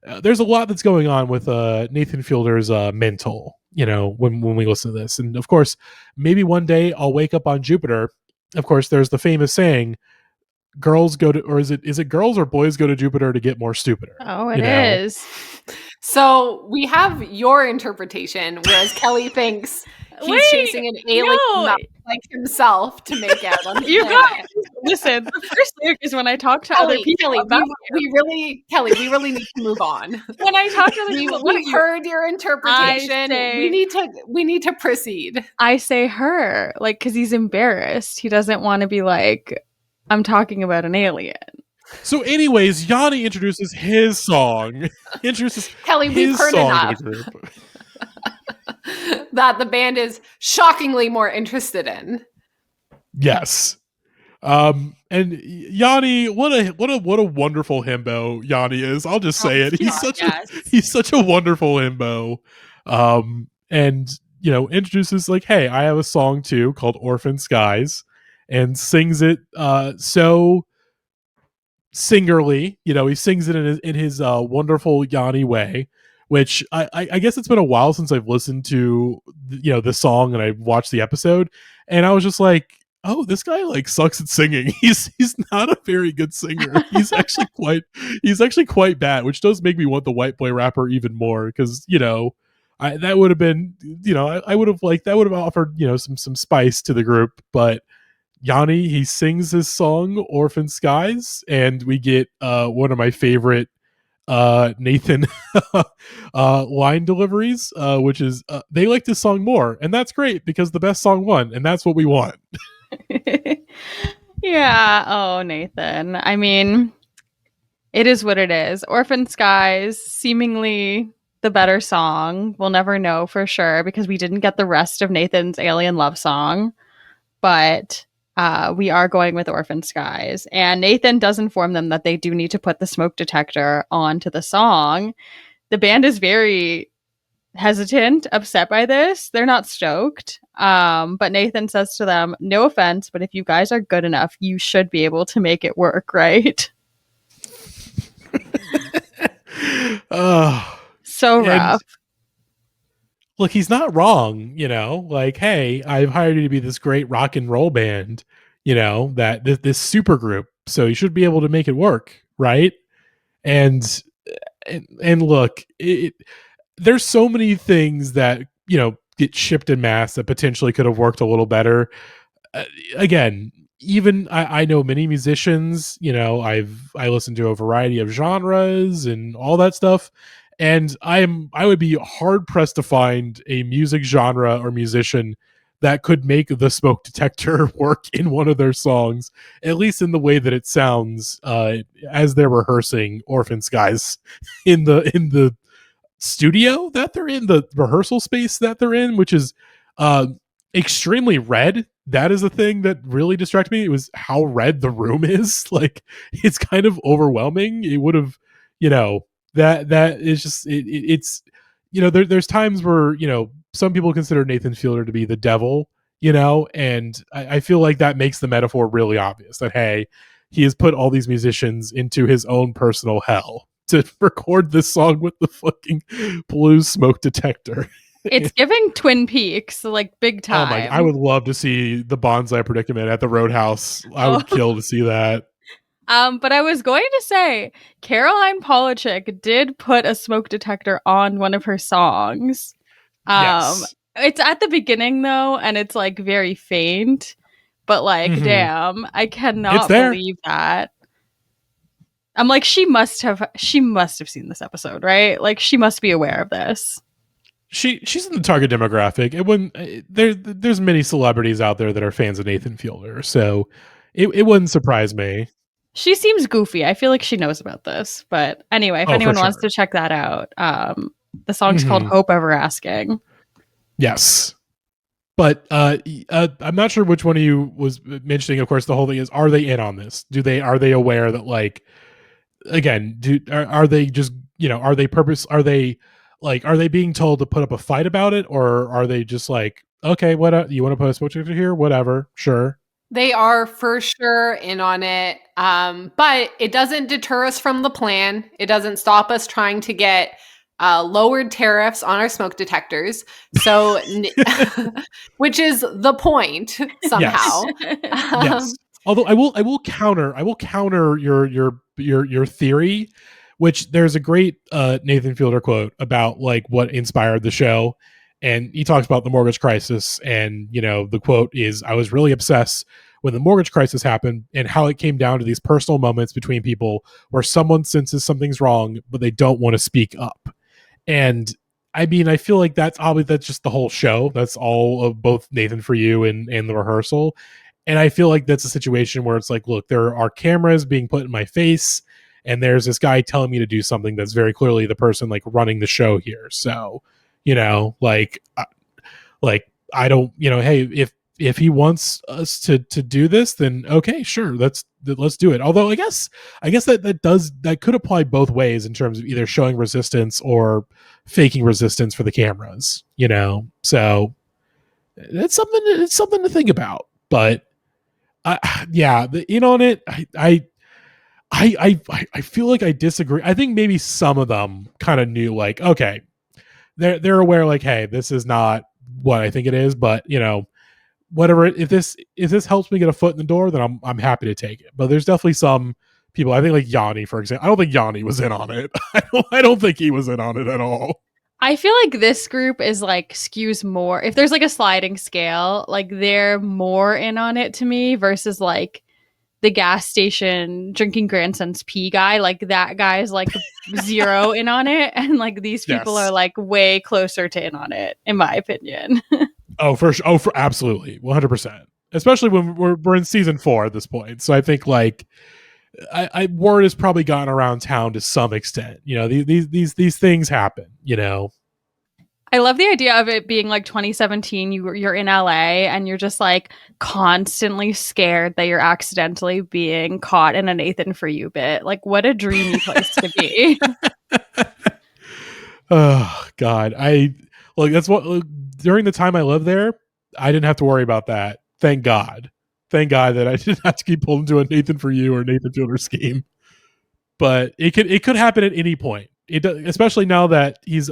a lot that's going on with Nathan Fielder's mental when we listen to this. And of course, maybe one day I'll wake up on Jupiter. Of course, there's the famous saying, girls go to, or is it girls or boys go to Jupiter to get more stupider? Oh, it is. So we have your interpretation, whereas Kelly thinks he's chasing an alien like himself to make out on the planet. Listen, the first lyric is when I talk to other people Kelly, about we really need to move on. When I talk to other people, we've heard your interpretation. We need to proceed. I say her, like, because he's embarrassed. He doesn't want to be like, I'm talking about an alien. So anyways, Yanni introduces his song. Kelly, we've heard enough. That the band is shockingly more interested in. Yes. And Yanni, what a wonderful himbo Yanni is. I'll just say it. He's such a wonderful himbo. And introduces like, hey, I have a song too called Orphan Skies, and sings it so singerly. He sings it in his wonderful Yanni way, which I guess it's been a while since I've listened to the song and I've watched the episode, and I was just like, oh, this guy like sucks at singing. He's not a very good singer. He's actually quite bad, which does make me want the white boy rapper even more, because that would have been I would have liked, that would have offered some spice to the group. But Yanni, he sings his song Orphan Skies, and we get one of my favorite Nathan line deliveries, which is they like this song more, and that's great because the best song won, and that's what we want. Yeah. Oh, Nathan. I mean, it is what it is. Orphan Skies, seemingly the better song. We'll never know for sure because we didn't get the rest of Nathan's alien love song, but we are going with Orphan Skies. And Nathan does inform them that they do need to put the smoke detector onto the song. The band is very hesitant, upset by this. They're not stoked. But Nathan says to them, no offense, but if you guys are good enough, you should be able to make it work, right? So rough. Look, he's not wrong, like, hey, I've hired you to be this great rock and roll band, that this super group, so you should be able to make it work, right? And look, there's so many things that get shipped en masse that potentially could have worked a little better. Again, even I know many musicians, I listen to a variety of genres and all that stuff, and I would be hard pressed to find a music genre or musician that could make the smoke detector work in one of their songs, at least in the way that it sounds as they're rehearsing Orphan Skies in the studio that they're in, the rehearsal space that they're in, which is extremely red. That is a thing that really distracted me. It was how red the room is. Like, it's kind of overwhelming. It would have, that is just it's there's times where some people consider Nathan Fielder to be the devil, and I feel like that makes the metaphor really obvious that, hey, he has put all these musicians into his own personal hell to record this song with the fucking blue smoke detector. It's giving Twin Peaks, like, big time. Oh my! I would love to see the bonsai predicament at the Roadhouse. I would kill to see that. But I was going to say, Caroline Polachek did put a smoke detector on one of her songs. Yes. It's at the beginning though, and it's like very faint. But like, damn, I cannot believe that. I'm like, she must have seen this episode, right? Like, she must be aware of this. She's in the target demographic. There's many celebrities out there that are fans of Nathan Fielder, so it wouldn't surprise me. She seems goofy. I feel like she knows about this. But anyway, if anyone wants to check that out, the song's called Hope Ever Asking. Yes. But I'm not sure which one of you was mentioning, of course, the whole thing is, are they in on this? Are they aware that, like, again, are they just, are they being told to put up a fight about it, or are they just like, okay, what you want to put a smoke detector here? Whatever, sure. They are for sure in on it, but it doesn't deter us from the plan. It doesn't stop us trying to get lowered tariffs on our smoke detectors. So, which is the point somehow. Yes. Although I will counter your theory, which there's a great Nathan Fielder quote about like what inspired the show, and he talks about the mortgage crisis, and the quote is, "I was really obsessed when the mortgage crisis happened and how it came down to these personal moments between people where someone senses something's wrong but they don't want to speak up." And I mean, I feel like that's just the whole show. That's all of both Nathan For You and the rehearsal. And I feel like that's a situation where it's like, look, there are cameras being put in my face, and there's this guy telling me to do something that's very clearly the person like running the show here. So, like I don't, hey, if he wants us to do this, then okay, sure, let's do it. Although I guess that could apply both ways in terms of either showing resistance or faking resistance for the cameras. So it's something to think about. But the in on it, I feel like I disagree. I think maybe some of them kind of knew, like, okay, they're aware, like, hey, this is not what I think it is, but whatever. If this helps me get a foot in the door, then I'm happy to take it. But there's definitely some people. I think like Yanni, for example. I don't think Yanni was in on it. I don't think he was in on it at all. I feel like this group is like skews more. If there's like a sliding scale, like they're more in on it to me versus like the gas station drinking grandson's pee guy. Like that guy is like zero in on it, and like these people are like way closer to in on it, in my opinion. For absolutely 100%. Especially when we're in season 4 at this point. So I think like word has probably gotten around town to some extent. These things happen. I love the idea of it being like 2017. You're in LA and you're just like constantly scared that you're accidentally being caught in a Nathan For You bit. Like, what a dreamy place to be. Oh God, that's what during the time I lived there, I didn't have to worry about that. Thank God that I didn't have to keep pulled into a Nathan For You or Nathan Fielder scheme. But it could happen at any point. It does, especially now that he's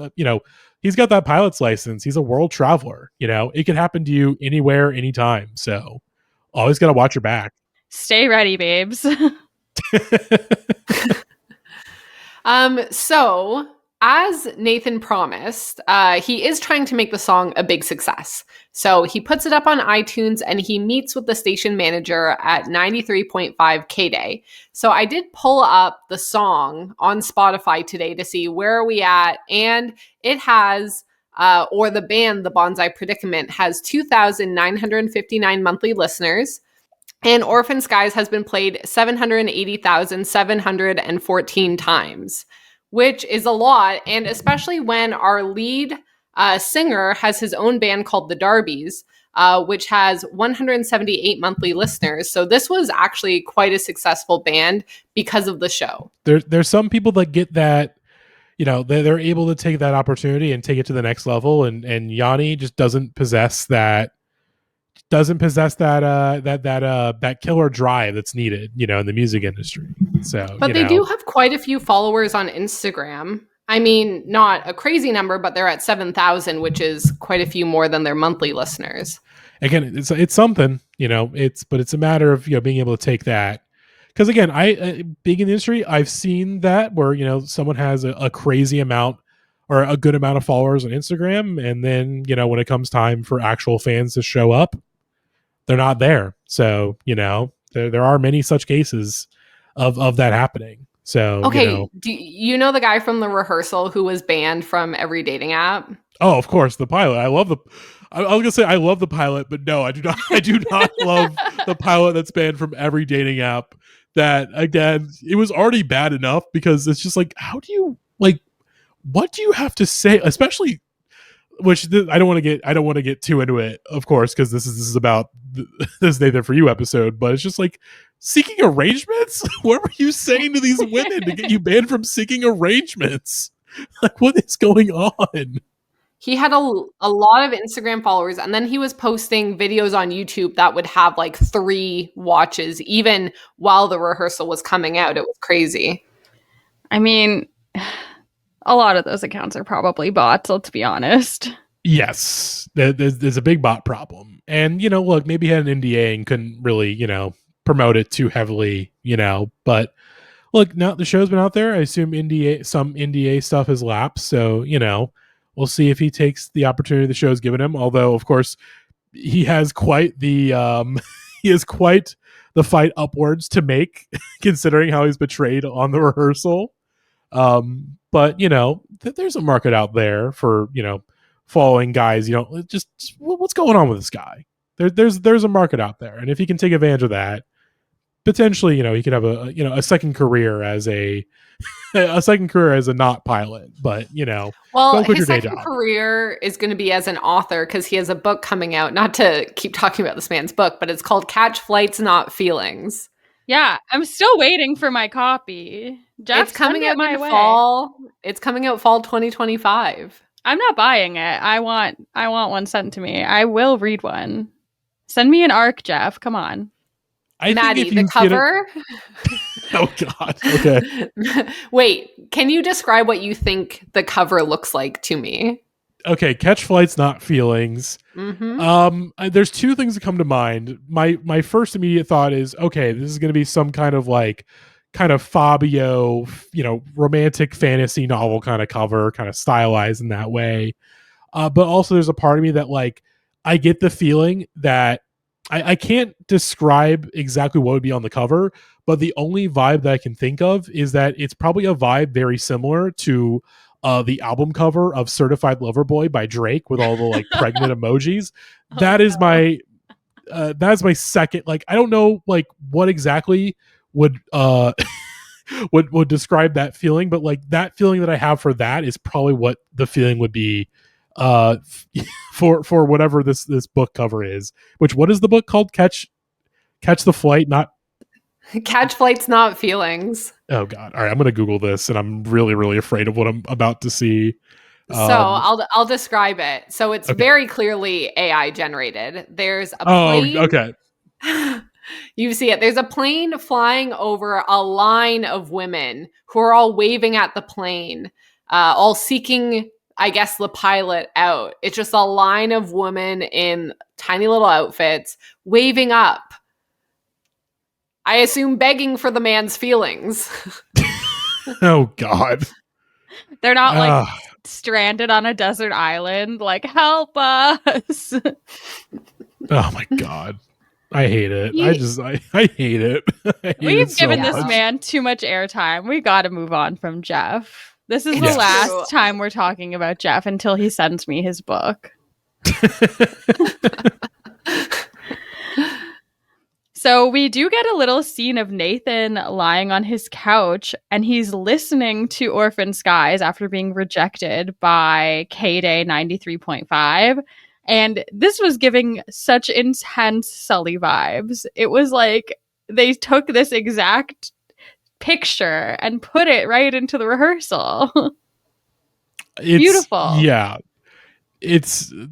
he's got that pilot's license. He's a world traveler. It can happen to you anywhere, anytime. So always got to watch your back. Stay ready, babes. So as Nathan promised, he is trying to make the song a big success. So he puts it up on iTunes and he meets with the station manager at 93.5 K-Day. So I did pull up the song on Spotify today to see where are we at. And it has, or the band, The Bonsai Predicament, has 2,959 monthly listeners. And Orphan Skies has been played 780,714 times, which is a lot. And especially when our lead singer has his own band called The Darbies, which has 178 monthly listeners. So this was actually quite a successful band because of the show. There's some people that get that, they're able to take that opportunity and take it to the next level. And Yanni just doesn't possess that killer drive that's needed, in the music industry. So, but they do have quite a few followers on Instagram. I mean, not a crazy number, but they're at 7,000, which is quite a few more than their monthly listeners. Again, it's something, but it's a matter of, being able to take that. Because again, being in the industry, I've seen that where, someone has a crazy amount or a good amount of followers on Instagram. And then, when it comes time for actual fans to show up, they're not there. So, there are many such cases of that happening. So, okay. Do you know the guy from the rehearsal who was banned from every dating app? Oh, of course. The pilot. I was going to say I love the pilot, but no, I do not. I do not love the pilot that's banned from every dating app. That, again, it was already bad enough because it's just like, how do you, like, what do you have to say? Especially, which I don't want to get too into it, of course, because this is about this Nathan For You episode, but it's just like seeking arrangements. What were you saying to these women to get you banned from seeking arrangements? Like, what is going on? He had a lot of Instagram followers, and then he was posting videos on YouTube that would have like 3 watches, even while the rehearsal was coming out. It was crazy. I mean, A lot of those accounts are probably bots, let's be honest. Yes, there's a big bot problem. And, look, maybe he had an NDA and couldn't really, promote it too heavily, but look, now the show's been out there. I assume some NDA stuff has lapsed. So, we'll see if he takes the opportunity the show's given him. Although, of course, he has quite the fight upwards to make, considering how he's betrayed on the rehearsal. But there's a market out there for following guys. Just what's going on with this guy? There's a market out there, and if he can take advantage of that, potentially, he could have a second career as a second career as a not pilot. But well, don't quit his your day second job. career is going to be as an author because he has a book coming out. Not to keep talking about this man's book, but it's called Catch Flights, Not Feelings. Yeah, I'm still waiting for my copy. Jeff, It's coming out my in way. fall. It's coming out fall 2025. I'm not buying it. I want one sent to me. I will read one. Send me an arc, Jeff. Come on. Maddie, the cover. Oh God. Okay. Wait, can you describe what you think the cover looks like to me? Okay, Catch Flights, Not Feelings. Mm-hmm. There's two things that come to mind. My first immediate thought is, okay, this is going to be some kind of Fabio, romantic fantasy novel kind of cover, kind of stylized in that way. But also there's a part of me that I get the feeling that I can't describe exactly what would be on the cover, but the only vibe that I can think of is that it's probably a vibe very similar to the album cover of Certified Lover Boy by Drake with all the pregnant emojis. That's my second. I don't know what exactly would would describe that feeling, but that feeling that I have for that is probably what the feeling would be for whatever this book cover is. What is the book called? Catch the Flight, not Catch Flights, Not Feelings. Oh God. All right, I'm gonna Google this, and I'm really, really afraid of what I'm about to see. So I'll describe it. So it's very clearly AI generated. There's a plane. Oh, okay. You see it. There's a plane flying over a line of women who are all waving at the plane, all seeking, I guess, the pilot out. It's just a line of women in tiny little outfits waving up. I assume begging for the man's feelings. Oh God. They're not stranded on a desert island, help us. Oh my God. I hate it. I hate it. We've given this man too much airtime. We got to move on from Jeff. This is the last time we're talking about Jeff until he sends me his book. So we do get a little scene of Nathan lying on his couch, and he's listening to Orphan Skies after being rejected by K-Day 93.5. And this was giving such intense Sully vibes. It was like they took this exact picture and put it right into the rehearsal. It's beautiful. Yeah. It's a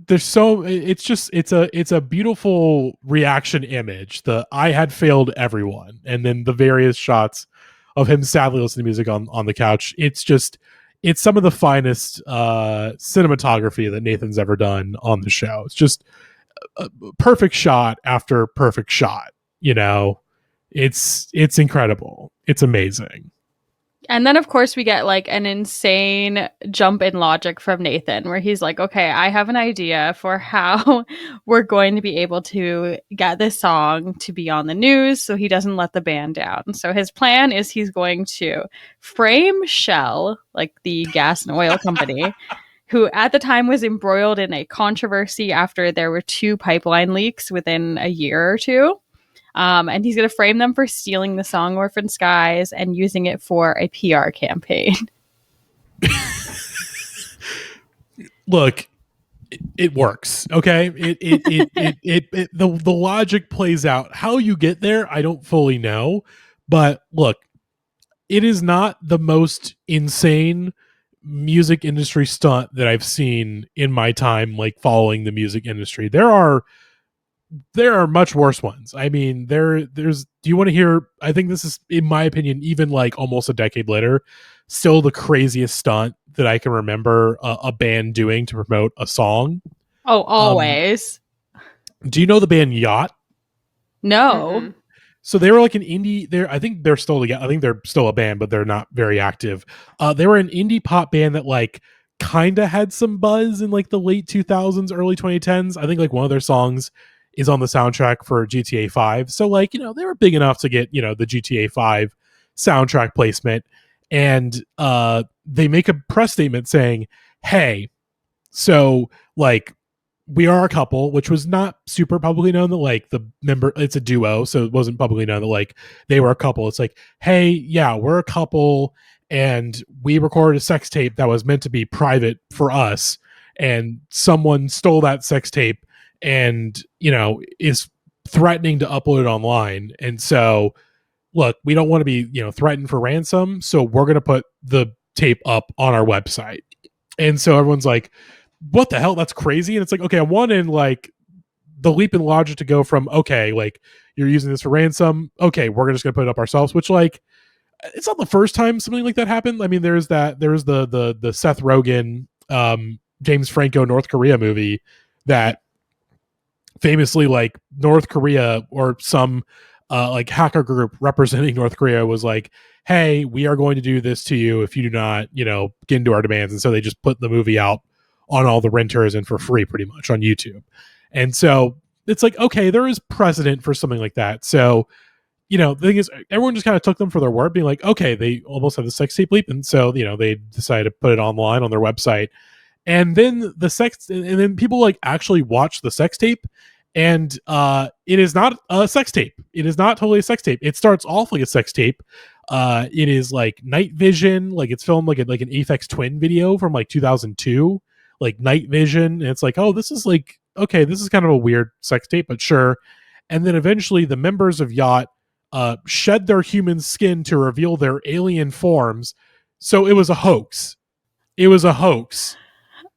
beautiful reaction image. The I had failed everyone, and then the various shots of him sadly listening to music on the couch. It's some of the finest cinematography that Nathan's ever done on the show. It's just a perfect shot after perfect shot. It's incredible. It's amazing. And then, of course, we get an insane jump in logic from Nathan where he's like, okay, I have an idea for how we're going to be able to get this song to be on the news so he doesn't let the band down. So his plan is he's going to frame Shell, the gas and oil company, who at the time was embroiled in a controversy after there were 2 pipeline leaks within a year or two. And he's going to frame them for stealing the song Orphan Skies and using it for a PR campaign. Look, it works. Okay. The logic plays out. How you get there, I don't fully know. But look, it is not the most insane music industry stunt that I've seen in my time, following the music industry. There are there are much worse ones. I mean, there's. Do you want to hear? I think this is, in my opinion, even like almost a decade later, still the craziest stunt that I can remember a band doing to promote a song. Oh, always. Do you know the band Yacht? No. Mhm. So they were like an indie. I think they're still together. I think they're still a band, but they're not very active. They were an indie pop band that like kind of had some buzz in like the late 2000s, early 2010s. I think like one of their songs is on the soundtrack for GTA 5. So like, you know, they were big enough to get, you know, the GTA 5 soundtrack placement. And they make a press statement saying, hey, so like we are a couple, which was not super publicly known that like the member, it's a duo, so it wasn't publicly known that like they were a couple. It's like, hey, yeah, we're a couple and we recorded a sex tape that was meant to be private for us, and someone stole that sex tape and, you know, is threatening to upload it online. And so look, we don't want to be, you know, threatened for ransom, so we're going to put the tape up on our website. And so everyone's like, what the hell? That's crazy. And it's like, okay, on one end, like the leap in logic to go from, okay, like you're using this for ransom. Okay, we're just going to put it up ourselves, which like, it's not the first time something like that happened. I mean, there's the Seth Rogen, James Franco, North Korea movie that famously like North Korea or some like hacker group representing North Korea was like, hey, we are going to do this to you if you do not, you know, get into our demands. And so they just put the movie out on all the renters and for free pretty much on YouTube. And so it's like, okay, there is precedent for something like that. So, you know, the thing is, everyone just kind of took them for their word, being like, okay, they almost have the sex tape leap. And so, you know, they decided to put it online on their website. And then and then people like actually watch the sex tape, and it is not a sex tape. It is not totally a sex tape. It starts off like a sex tape. It is like night vision, like it's filmed like an Aphex Twin video from like 2002, like night vision. And it's like, oh, this is like, okay, this is kind of a weird sex tape, but sure. And then eventually the members of Yacht shed their human skin to reveal their alien forms. So it was a hoax. It was a hoax.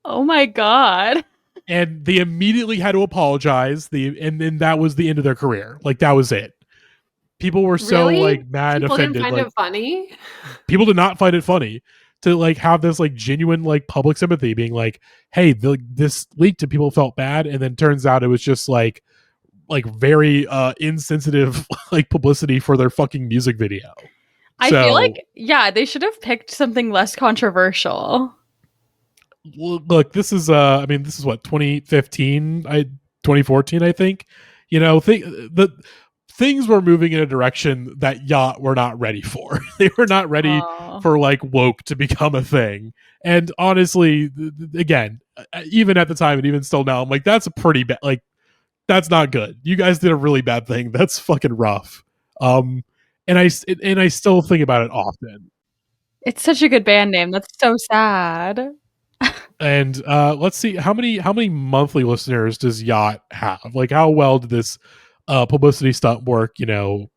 Oh my God. And they immediately had to apologize. And then that was the end of their career. Like that was it. People were so Really? like mad, People offended. didn't find like it funny. people did not find it funny to like have this like genuine like public sympathy, being like, hey, this leaked and people felt bad, and then turns out it was just like very insensitive like publicity for their fucking music video. I feel like, yeah, they should have picked something less controversial. Look, this is I mean, this is what, 2015, 2014, I think. You know, things were moving in a direction that Yacht were not ready for. They were not ready for like woke to become a thing. And honestly, again, even at the time and even still now, I'm like, that's a pretty bad, like, that's not good. You guys did a really bad thing. That's fucking rough. And I still think about it often. It's such a good band name. That's so sad. And let's see, how many monthly listeners does Yacht have? Like, how well did this publicity stunt work? You know,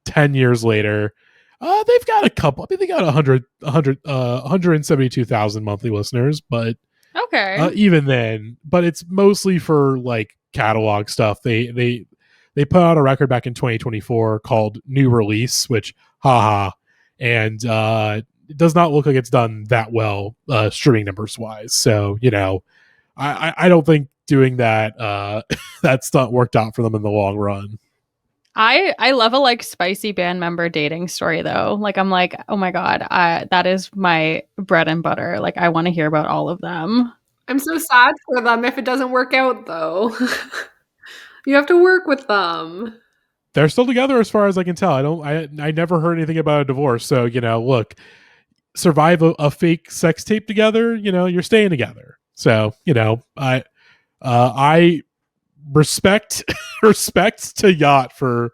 10 years later, they've got a couple. I mean, they got 172,000 monthly listeners, but Okay. even then, but it's mostly for like catalog stuff. They put out a record back in 2024 called New Release, which haha, and it does not look like it's done that well streaming numbers wise. So, you know, I don't think doing that that stunt worked out for them in the long run. I love a like spicy band member dating story though. Like I'm like, oh my God, that is my bread and butter. Like I want to hear about all of them. I'm so sad for them if it doesn't work out though. You have to work with them. They're still together as far as I can tell. I never heard anything about a divorce. So, you know, look, survive a fake sex tape together, you know, you're staying together. So, you know, I respect to Yacht for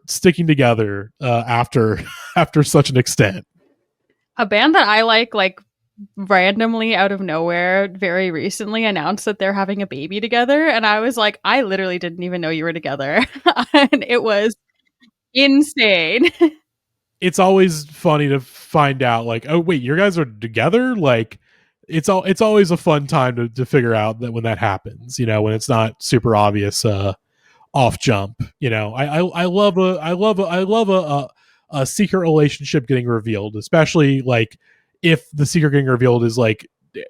sticking together after such an extent. A band that I like randomly out of nowhere very recently announced that they're having a baby together, and I was like, I literally didn't even know you were together. And it was insane. It's always funny to find out like, oh wait, you guys are together. Like it's always a fun time to figure out that when that happens, you know, when it's not super obvious off jump. You know, I love a secret relationship getting revealed, especially like if the secret getting revealed is like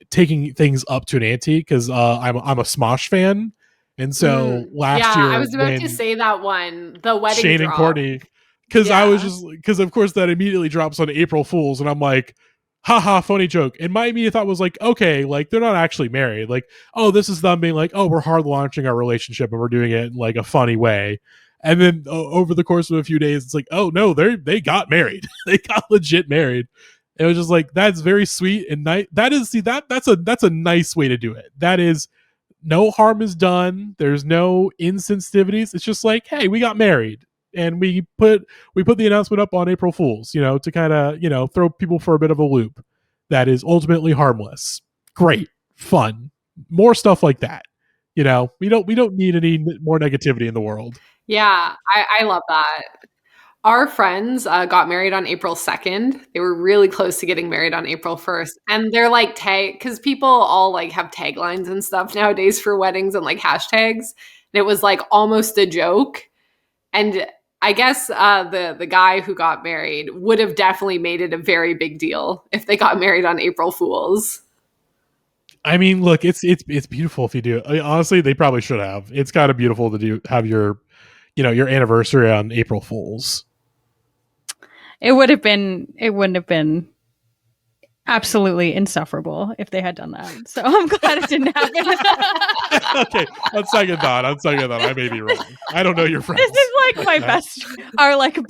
taking things up to an ante. Because I'm a Smosh fan, and so last Yeah, I year was about to when say that one, the wedding Shane and drop. Courtney, because I was Yeah. just because of course that immediately drops on April Fools, and I'm like, haha, funny joke. And my immediate thought was like, okay, like they're not actually married. Like, oh, this is them being like, oh, we're hard launching our relationship and we're doing it in like a funny way. And then over the course of a few days, it's like, oh no, they got married. They got legit married. It was just like, that's very sweet and nice. That is, see, that's a nice way to do it. That is, no harm is done. There's no insensitivities. It's just like, hey, we got married, and we put the announcement up on April Fools, you know, to kind of, you know, throw people for a bit of a loop. That is ultimately harmless. Great, fun, more stuff like that. You know, we don't need any more negativity in the world. Yeah, I love that. Our friends got married on April 2nd. They were really close to getting married on April 1st. And they're like because people all like have taglines and stuff nowadays for weddings and like hashtags. And it was like almost a joke. And I guess the guy who got married would have definitely made it a very big deal if they got married on April Fools. I mean, look, it's beautiful if you do. I mean, honestly, they probably should have. It's kind of beautiful to have your, you know, your anniversary on April Fools. It wouldn't have been absolutely insufferable if they had done that. So I'm glad it didn't happen. Okay, on second thought, I may be wrong. I don't know your friends. This is like my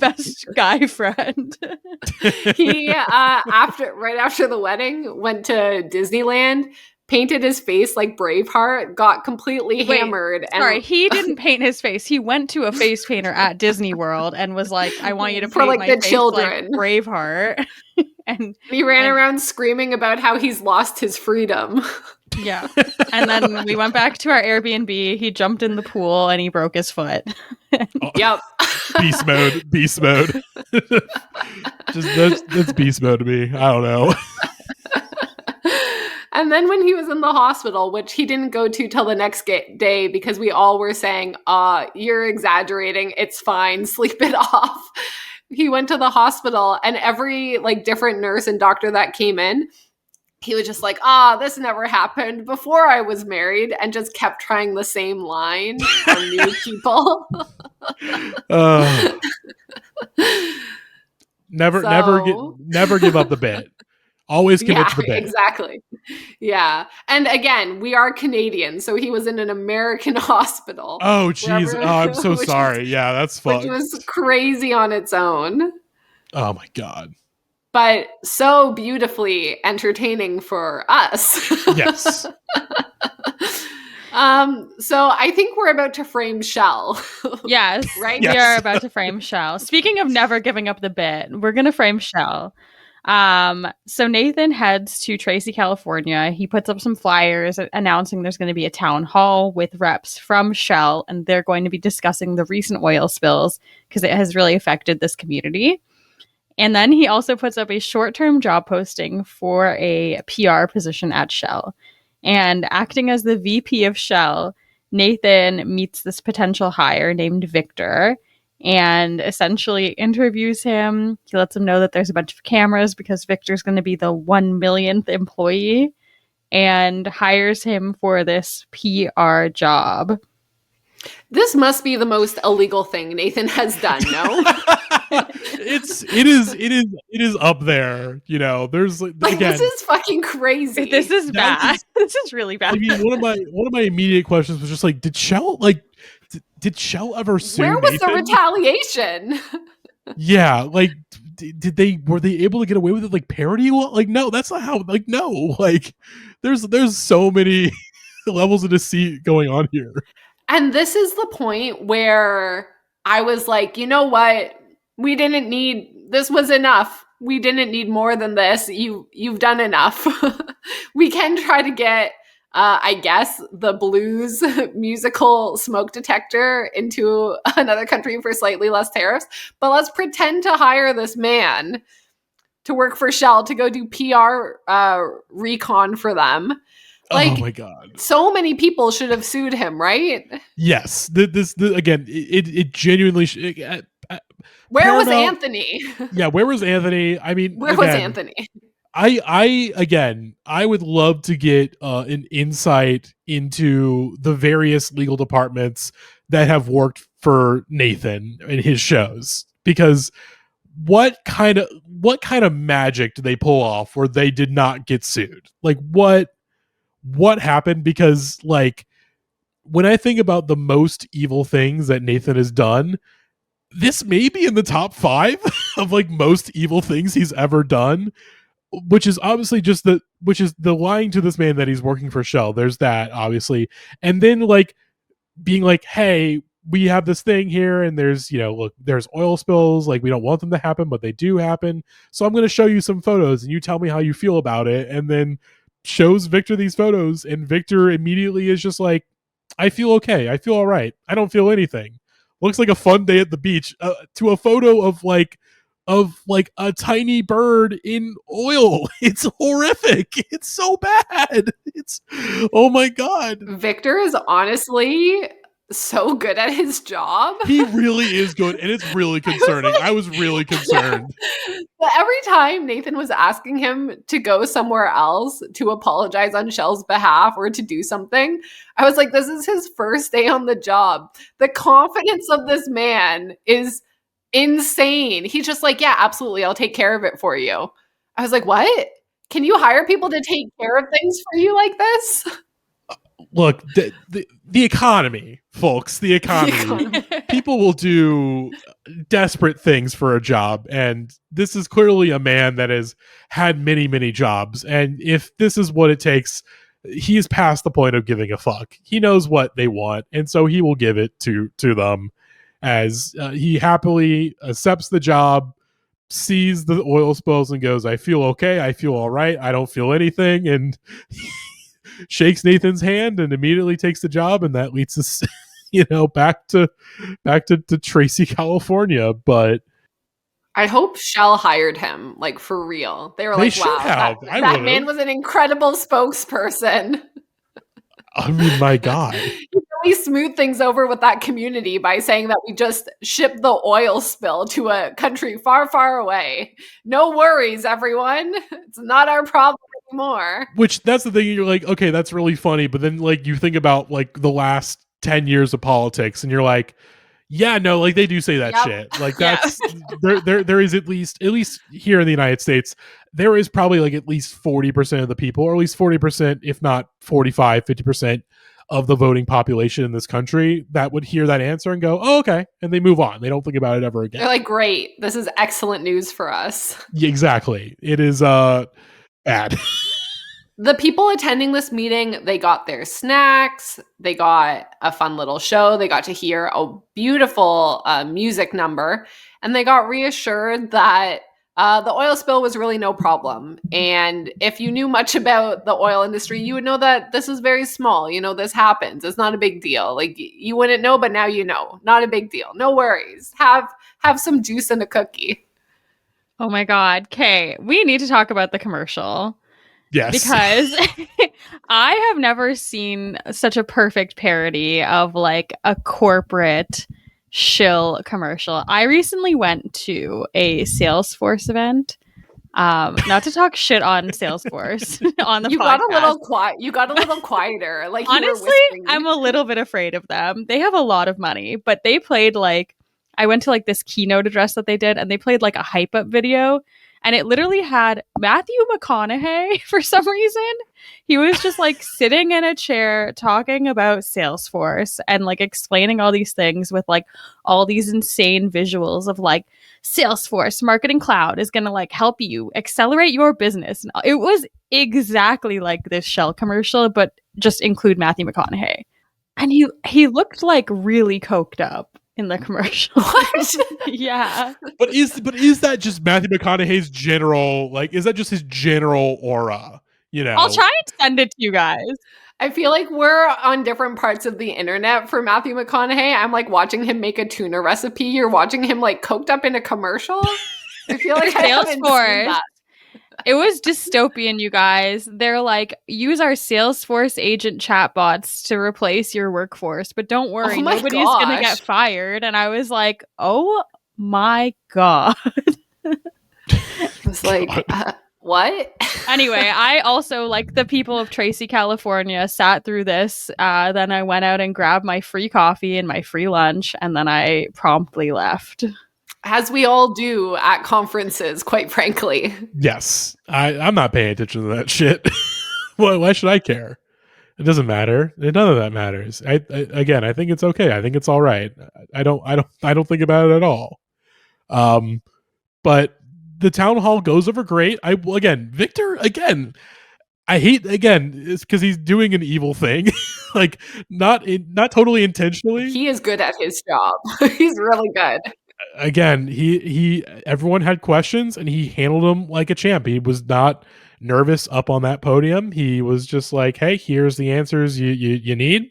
best guy friend. He right after the wedding went to Disneyland, painted his face like Braveheart, got completely hammered. Sorry, he didn't paint his face. He went to a face painter at Disney World and was like, "I want you to for paint like my the face children like Braveheart." And he ran around screaming about how he's lost his freedom. Yeah. And then we went back to our Airbnb. He jumped in the pool and he broke his foot. Yep. Beast mode. Just that's beast mode to me. I don't know. And then when he was in the hospital, which he didn't go to till the next day because we all were saying, you're exaggerating. It's fine. Sleep it off. He went to the hospital, and every like different nurse and doctor that came in, he was just like, this never happened before I was married, and just kept trying the same line on new people. Never give up the bit. Always commit to the bit. Exactly. Yeah. And again, we are Canadian, so he was in an American hospital. Oh, jeez. Oh, I'm so sorry. Yeah, that's fucked. Which was crazy on its own. Oh, my God. But so beautifully entertaining for us. Yes. So I think we're about to frame Shell. Yes. Right? Yes. We are about to frame Shell. Speaking of never giving up the bit, we're going to frame Shell. So Nathan heads to Tracy, California. He puts up some flyers announcing there's going to be a town hall with reps from Shell, and they're going to be discussing the recent oil spills because it has really affected this community. And then he also puts up a short-term job posting for a PR position at Shell. And acting as the VP of Shell, Nathan meets this potential hire named Victor and essentially interviews him. He lets him know that there's a bunch of cameras because Victor's going to be the 1 millionth employee, and hires him for this PR job. This must be the most illegal thing Nathan has done, no? It is up there. You know, there's like again, this is fucking crazy. This is bad. This is really bad. I mean, one of my immediate questions was just like, did Shell ever sue Where was Nathan? the retaliation? Yeah, like were they able to get away with it like parody? Like, no, that's not how. Like, no, like there's so many levels of deceit going on here. And this is the point where I was like, you know what? This was enough. We didn't need more than this. You've done enough. We can try to get, I guess, the blues musical smoke detector into another country for slightly less tariffs. But let's pretend to hire this man to work for Shell to go do PR recon for them. Like, oh my god. so many people should have sued him, right? Yes. This again, it genuinely Where was Paramount. Anthony? Yeah, where was Anthony? I mean, Where was again, Anthony? I would love to get an insight into the various legal departments that have worked for Nathan in his shows, because what kind of magic do they pull off where they did not get sued? Like what happened? Because like when I think about the most evil things that Nathan has done, this may be in the top 5 of like most evil things he's ever done, which is obviously which is the lying to this man that he's working for Shell. There's that, obviously. And then like being like, hey, we have this thing here and there's, look, there's oil spills. Like, we don't want them to happen, but they do happen. So I'm going to show you some photos and you tell me how you feel about it. And then shows Victor these photos, and Victor immediately is just like, I feel okay. I feel all right. I don't feel anything. Looks like a fun day at the beach, to a photo of like a tiny bird in oil. It's horrific. It's so bad. It's, oh my god. Victor is honestly so good at his job. He really is good, and it's really concerning. I was really concerned. But every time Nathan was asking him to go somewhere else to apologize on Shell's behalf or to do something, I was like, this is his first day on the job. The confidence of this man is insane. He's just like, yeah, absolutely, I'll take care of it for you. I was like, what? Can you hire people to take care of things for you like this? Look, the economy, folks, the economy. People will do desperate things for a job, and this is clearly a man that has had many, many jobs. And if this is what it takes, he's past the point of giving a fuck. He knows what they want, and so he will give it to them, as he happily accepts the job, sees the oil spills, and goes, I feel okay, I feel all right, I don't feel anything, and shakes Nathan's hand and immediately takes the job, and that leads us back to Tracy, California. But I hope Shell hired him, like, for real. They were like, wow, that man was an incredible spokesperson. I mean, my god. You really smooth things over with that community by saying that we just shipped the oil spill to a country far, far away. No worries, everyone. It's not our problem anymore. Which, that's the thing, you're like, okay, that's really funny, but then like you think about like the last 10 years of politics and you're like, yeah, no, like they do say that shit. Like that's there is at least here in the United States, there is probably like at least 40% of the people, or at least 40%, if not 45, 50% of the voting population in this country that would hear that answer and go, oh, okay. And they move on. They don't think about it ever again. They're like, great. This is excellent news for us. Yeah, exactly. It is bad. The people attending this meeting, they got their snacks, they got a fun little show, they got to hear a beautiful music number, and they got reassured that the oil spill was really no problem. And if you knew much about the oil industry, you would know that this is very small. This happens. It's not a big deal. Like, you wouldn't know, but now you know. Not a big deal. No worries. Have some juice and a cookie. Oh my God. Kay, we need to talk about the commercial. Yes. Because I have never seen such a perfect parody of like a corporate shill commercial. I recently went to a Salesforce event. Not to talk shit on Salesforce on the podcast. You got a little quieter. Like, honestly, I'm a little bit afraid of them. They have a lot of money, but they played like, I went to like this keynote address that they did, and they played like a hype up video. And it literally had Matthew McConaughey for some reason. He was just like sitting in a chair talking about Salesforce and like explaining all these things with like all these insane visuals of like Salesforce Marketing Cloud is going to like help you accelerate your business. And it was exactly like this Shell commercial, but just include Matthew McConaughey. And he looked like really coked up in the commercial. What? Yeah. But is that just Matthew McConaughey's general, like, is that just his general aura? I'll try and send it to you guys. I feel like we're on different parts of the internet for Matthew McConaughey. I'm like watching him make a tuna recipe. You're watching him like coked up in a commercial. I feel like I haven't seen that. It was dystopian, you guys. They're like, use our Salesforce agent chatbots to replace your workforce, but don't worry, Oh my nobody's going to gosh. get fired. And I was like, oh my God. I was like, what? Anyway, I also, like the people of Tracy, California, sat through this. Then I went out and grabbed my free coffee and my free lunch, and then I promptly left. As we all do at conferences, quite frankly. Yes, I'm not paying attention to that shit. Why should I care? It doesn't matter. None of that matters. Again, I think it's okay. I think it's all right. I don't think about it at all. But the town hall goes over great. Victor again. I hate again it's because he's doing an evil thing, like not totally intentionally. He is good at his job. He's really good. Again, he everyone had questions and he handled them like a champ. He was not nervous up on that podium. He was just like, "Hey, here's the answers you need,"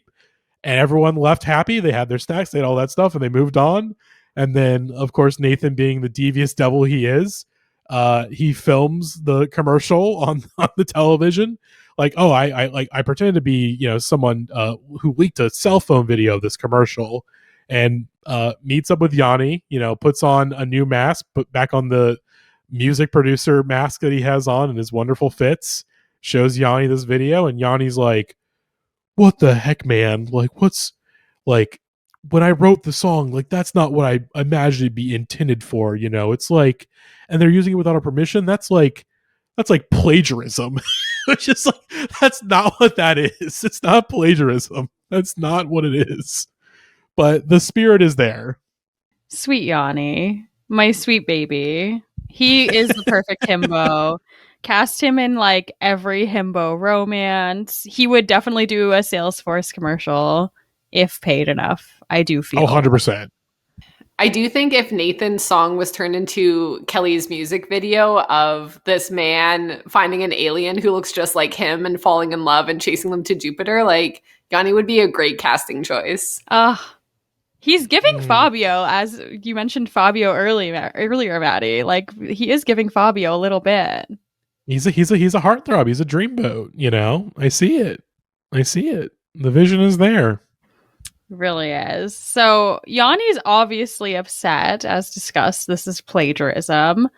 and everyone left happy. They had their snacks, they had all that stuff, and they moved on. And then, of course, Nathan, being the devious devil he is, he films the commercial on the television. Like, oh, I pretended to be someone who leaked a cell phone video of this commercial, and meets up with Yanni. Puts on a new mask, put back on the music producer mask that he has on, and his wonderful fits. Shows Yanni this video, and Yanni's like, what the heck, man? Like, what's like when I wrote the song, like that's not what I imagined it'd be intended for, It's like, and they're using it without our permission. That's like plagiarism. It's just like, that's not what that is. It's not plagiarism. That's not what it is. But the spirit is there. Sweet Yanni, my sweet baby. He is the perfect himbo. Cast him in like every himbo romance. He would definitely do a Salesforce commercial if paid enough. I do feel. 100%. I do think if Nathan's song was turned into Kelly's music video of this man finding an alien who looks just like him and falling in love and chasing them to Jupiter, like Yanni would be a great casting choice. He's giving Fabio, as you mentioned Fabio earlier, Matty. Like he is giving Fabio a little bit. He's a heartthrob. He's a dreamboat. I see it. The vision is there. Really is. So Yanni's obviously upset, as discussed. This is plagiarism.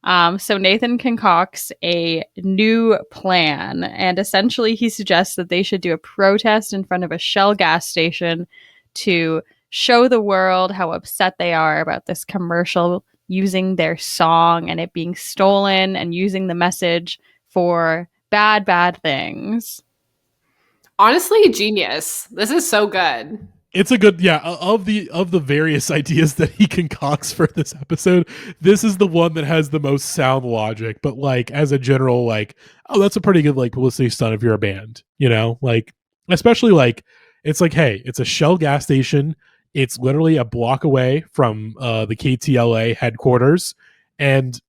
So Nathan concocts a new plan, and essentially he suggests that they should do a protest in front of a Shell gas station to show the world how upset they are about this commercial using their song and it being stolen and using the message for bad things. Honestly, genius. This is so good. It's a good, of the various ideas that he concocts for this episode, this is the one that has the most sound logic. But like as a general, like, oh, that's a pretty good like publicity stunt if you're a band, like especially like it's like, hey, it's a Shell gas station. It's literally a block away from the KTLA headquarters, and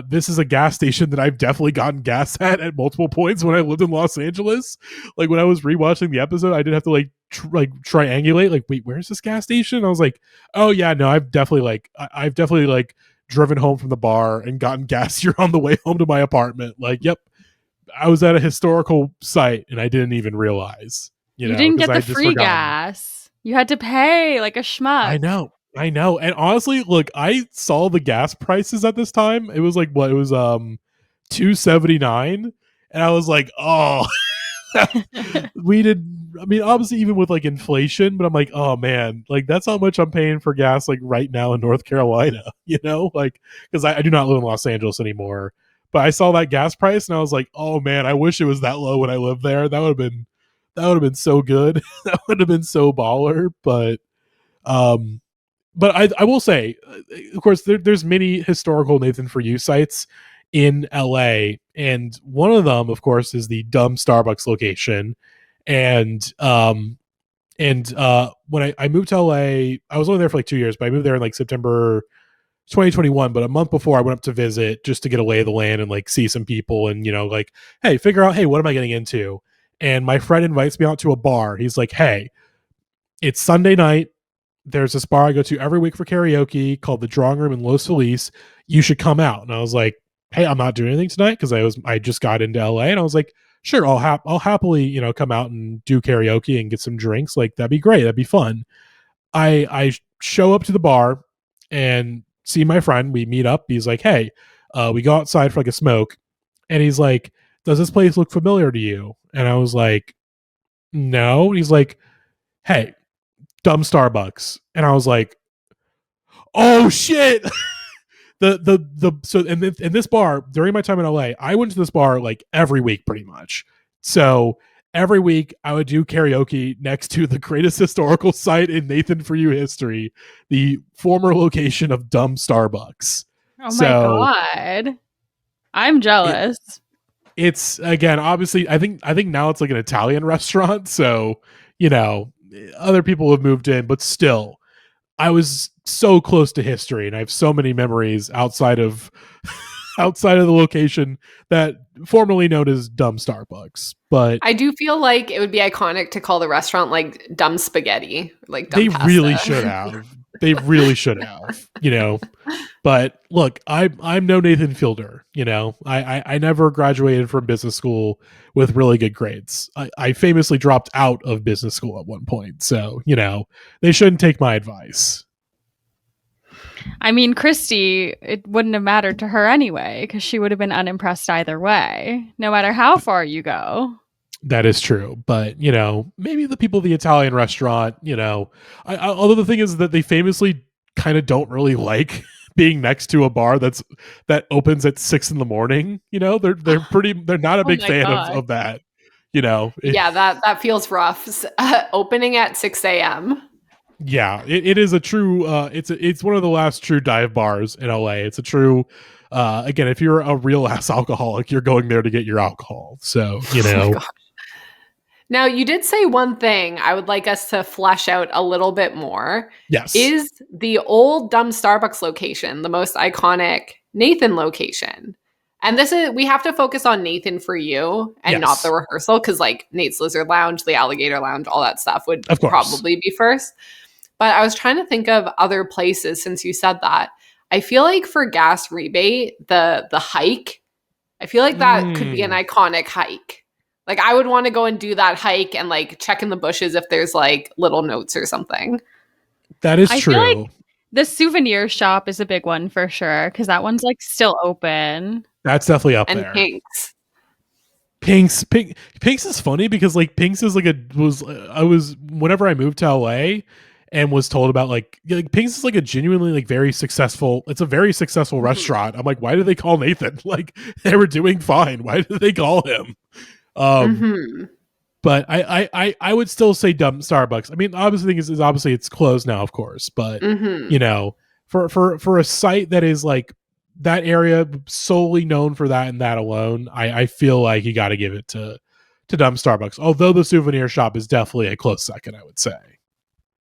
this is a gas station that I've definitely gotten gas at multiple points when I lived in Los Angeles. Like when I was rewatching the episode, I did have to like triangulate. Like, wait, where's this gas station? I was like, oh yeah, no, I've definitely driven home from the bar and gotten gas here on the way home to my apartment. Like, yep, I was at a historical site and I didn't even realize. You didn't get the free gas. You had to pay like a schmuck. I know. And honestly, look, I saw the gas prices at this time. It was like what? It was $2.79, and I was like, oh, we did. I mean, obviously, even with like inflation, but I'm like, oh man, like that's how much I'm paying for gas like right now in North Carolina. Like because I do not live in Los Angeles anymore. But I saw that gas price, and I was like, oh man, I wish it was that low when I lived there. That would have been so good. That would have been so baller. But I will say, of course, there's many historical Nathan For You sites in LA, and one of them, of course, is the dumb Starbucks location. And when I moved to LA, I was only there for like 2 years, but I moved there in like September 2021. But a month before, I went up to visit just to get a lay of the land and like see some people and like, hey, figure out, hey, what am I getting into? And my friend invites me out to a bar. He's like, hey, it's Sunday night. There's this bar I go to every week for karaoke called the Drawing Room in Los Feliz. You should come out. And I was like, hey, I'm not doing anything tonight because I just got into LA, and I was like, sure, I'll happily, you know, come out and do karaoke and get some drinks. Like, that'd be great. That'd be fun. I show up to the bar and see my friend. We meet up. He's like, hey, we go outside for like a smoke. And he's like, does this place look familiar to you? And I was like, no. And he's like, hey, dumb Starbucks. And I was like, oh shit. So in this bar during my time in LA, I went to this bar like every week pretty much. So every week I would do karaoke next to the greatest historical site in Nathan For You history, the former location of dumb Starbucks. Oh my God. I'm jealous. It's again, obviously, I think now it's like an Italian restaurant. So, you know, other people have moved in, but still, I was so close to history, and I have so many memories outside of the location that formerly known as dumb Starbucks. But I do feel like it would be iconic to call the restaurant like dumb spaghetti, like dumb they pasta. really should have. They really should have, you know. But look, I'm no Nathan Fielder, you know. I never graduated from business school with really good grades. I famously dropped out of business school at one point. So, you know, they shouldn't take my advice. I mean, Christy, it wouldn't have mattered to her anyway, because she would have been unimpressed either way, no matter how far you go. That is true. But, you know, maybe the people of the Italian restaurant, you know, although the thing is that they famously kind of don't really like being next to a bar that opens at 6 a.m. You know, they're not a big fan of that. You know, yeah, that feels rough. Opening at 6 a.m. Yeah, it is a true. It's one of the last true dive bars in LA. It's a true. Again, if you're a real ass alcoholic, you're going there to get your alcohol. So, you know. Oh, now, you did say one thing I would like us to flesh out a little bit more. Yes. Is the old dumb Starbucks location the most iconic Nathan location? And we have to focus on Nathan For You and not the rehearsal, because like Nate's Lizard Lounge, the Alligator Lounge, all that stuff would probably be first. But I was trying to think of other places since you said that. I feel like for gas rebate, the hike, I feel like that could be an iconic hike. Like, I would want to go and do that hike and like check in the bushes if there's like little notes or something. That is true. I feel like the souvenir shop is a big one for sure, because that one's like still open. That's definitely up there. And Pink's is funny because like Pink's is like whenever I moved to LA and was told about like Pink's is like a genuinely like very successful. It's a very successful restaurant. I'm like, why do they call Nathan? Like, they were doing fine. Why did they call him? But I would still say dumb Starbucks. I mean, obviously, the thing is obviously it's closed now, of course. But you know, for a site that is like that area solely known for that and that alone, I feel like you got to give it to dumb Starbucks. Although the souvenir shop is definitely a close second, I would say.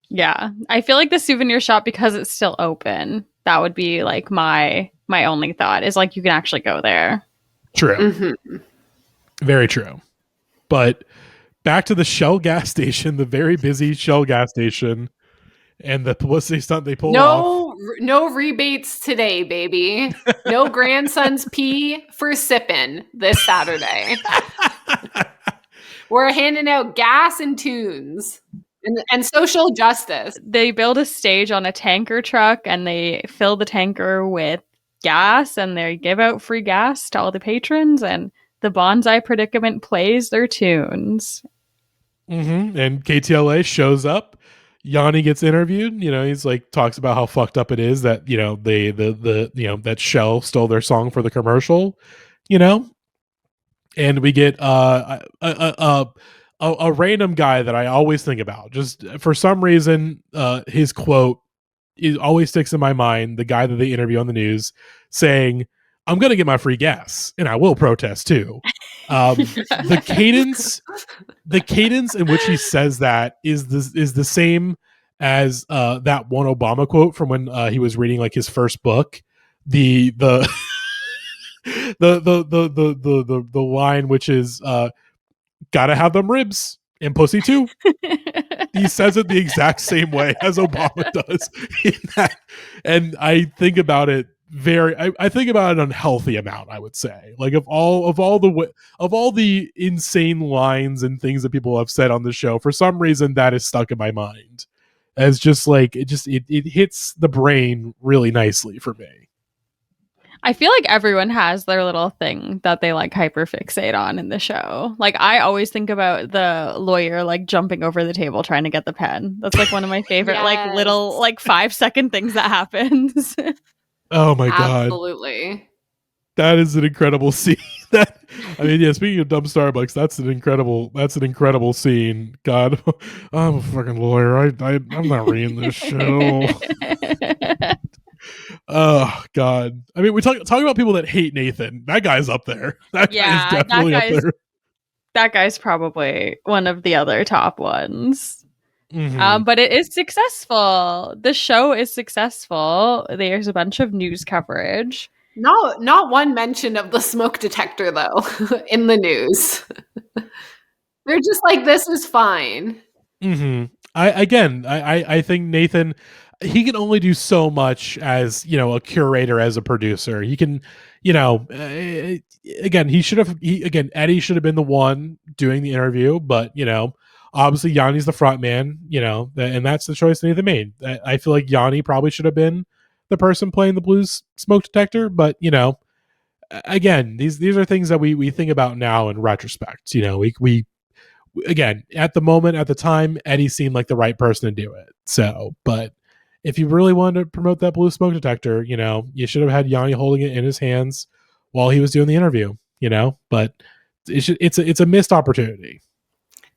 Yeah, I feel like the souvenir shop, because it's still open, that would be like my only thought is like you can actually go there. True. Very true. But back to the Shell gas station, the very busy Shell gas station, and the publicity stunt they pulled off. No rebates today, baby. No grandson's pee for sipping this Saturday. We're handing out gas and tunes and social justice. They build a stage on a tanker truck and they fill the tanker with gas, and they give out free gas to all the patrons, and the Bonsai Predicament plays their tunes. And KTLA shows up. Yanni gets interviewed. You know, he's like talks about how fucked up it is that, you know, that Shell stole their song for the commercial, you know. And we get a random guy that I always think about. Just for some reason, his quote always sticks in my mind. The guy that they interview on the news saying, "I'm going to get my free gas, and I will protest too." The cadence in which he says that is the same as that one Obama quote from when he was reading like his first book. The line which is gotta have them ribs and pussy too. He says it the exact same way as Obama does in that. And I think about it I think about an unhealthy amount, I would say. Like of all the insane lines and things that people have said on the show, for some reason that is stuck in my mind as just like it hits the brain really nicely for me. I feel like everyone has their little thing that they like hyperfixate on in the show. Like I always think about the lawyer like jumping over the table trying to get the pen. That's like one of my favorite like little like 5-second things that happens. Oh my god. Absolutely. That is an incredible scene. That I mean, yeah, speaking of dumb Starbucks, that's an incredible scene. God, I'm a fucking lawyer. I'm not reading this show. Oh God. I mean, we talk about people that hate Nathan. That guy's up there. That guy is definitely up there. That guy's probably one of the other top ones. Mm-hmm. But it is successful. The show is successful. There's a bunch of news coverage. Not one mention of the smoke detector though in the news. They're just like, this is fine. Mm-hmm. I think Nathan, he can only do so much as, you know, a curator, as a producer. He can, you know, again, Eddie should have been the one doing the interview, but, you know, obviously Yanni's the front man, you know, and that's the choice Nathan made. I feel like Yanni probably should have been the person playing the blues smoke detector, but, you know, again, these are things that we think about now in retrospect. You know, we again, at the time, Eddie seemed like the right person to do it. So, but if you really wanted to promote that blue smoke detector, you know, you should have had Yanni holding it in his hands while he was doing the interview, you know, but it's a missed opportunity.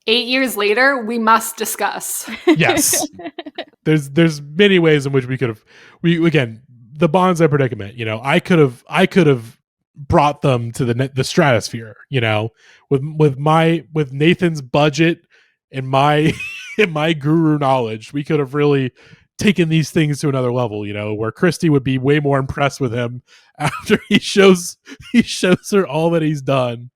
8 years later, we must discuss. Yes. There's many ways in which again, the Bonsai predicament, you know, I could have brought them to the stratosphere, you know, with Nathan's budget and my and my guru knowledge. We could have really taken these things to another level, you know, where Christy would be way more impressed with him after he shows her all that he's done.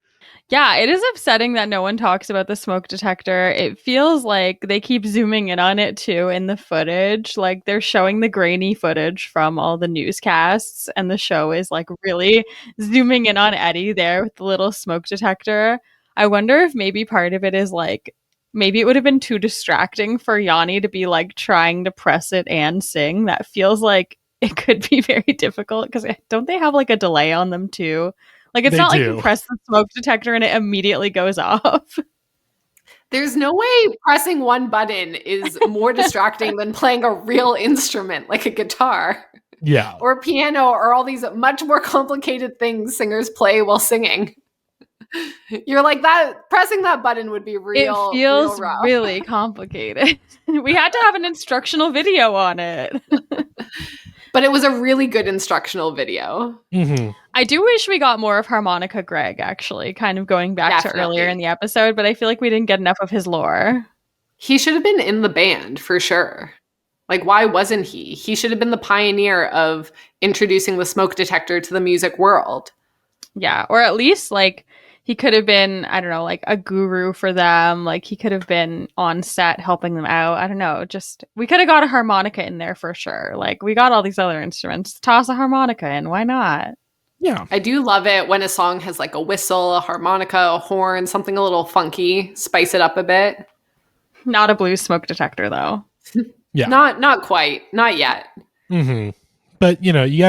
Yeah, it is upsetting that no one talks about the smoke detector. It feels like they keep zooming in on it too in the footage. Like they're showing the grainy footage from all the newscasts, and the show is like really zooming in on Eddie there with the little smoke detector. I wonder if maybe part of it is like maybe it would have been too distracting for Yanni to be like trying to press it and sing. That feels like it could be very difficult because don't they have like a delay on them too? Like, it's not like you press the smoke detector and it immediately goes off. There's no way pressing one button is more distracting than playing a real instrument like a guitar. Yeah. Or a piano, or all these much more complicated things singers play while singing. You're like, that pressing that button would be real. It feels real rough. really complicated. We had to have an instructional video on it. But it was a really good instructional video. Mm-hmm. I do wish we got more of Harmonica Greg, actually, kind of going back to earlier in the episode, but I feel like we didn't get enough of his lore. He should have been in the band for sure. Like, why wasn't he? He should have been the pioneer of introducing the smoke detector to the music world. Yeah, or at least, like, he could have been, I don't know, like a guru for them. Like he could have been on set helping them out. I don't know. Just, we could have got a harmonica in there for sure. Like we got all these other instruments. Toss a harmonica in. Why not? Yeah. I do love it when a song has like a whistle, a harmonica, a horn, something a little funky, spice it up a bit. Not a blues smoke detector though. Yeah. Not quite. Not yet. Mm-hmm. But, you know, you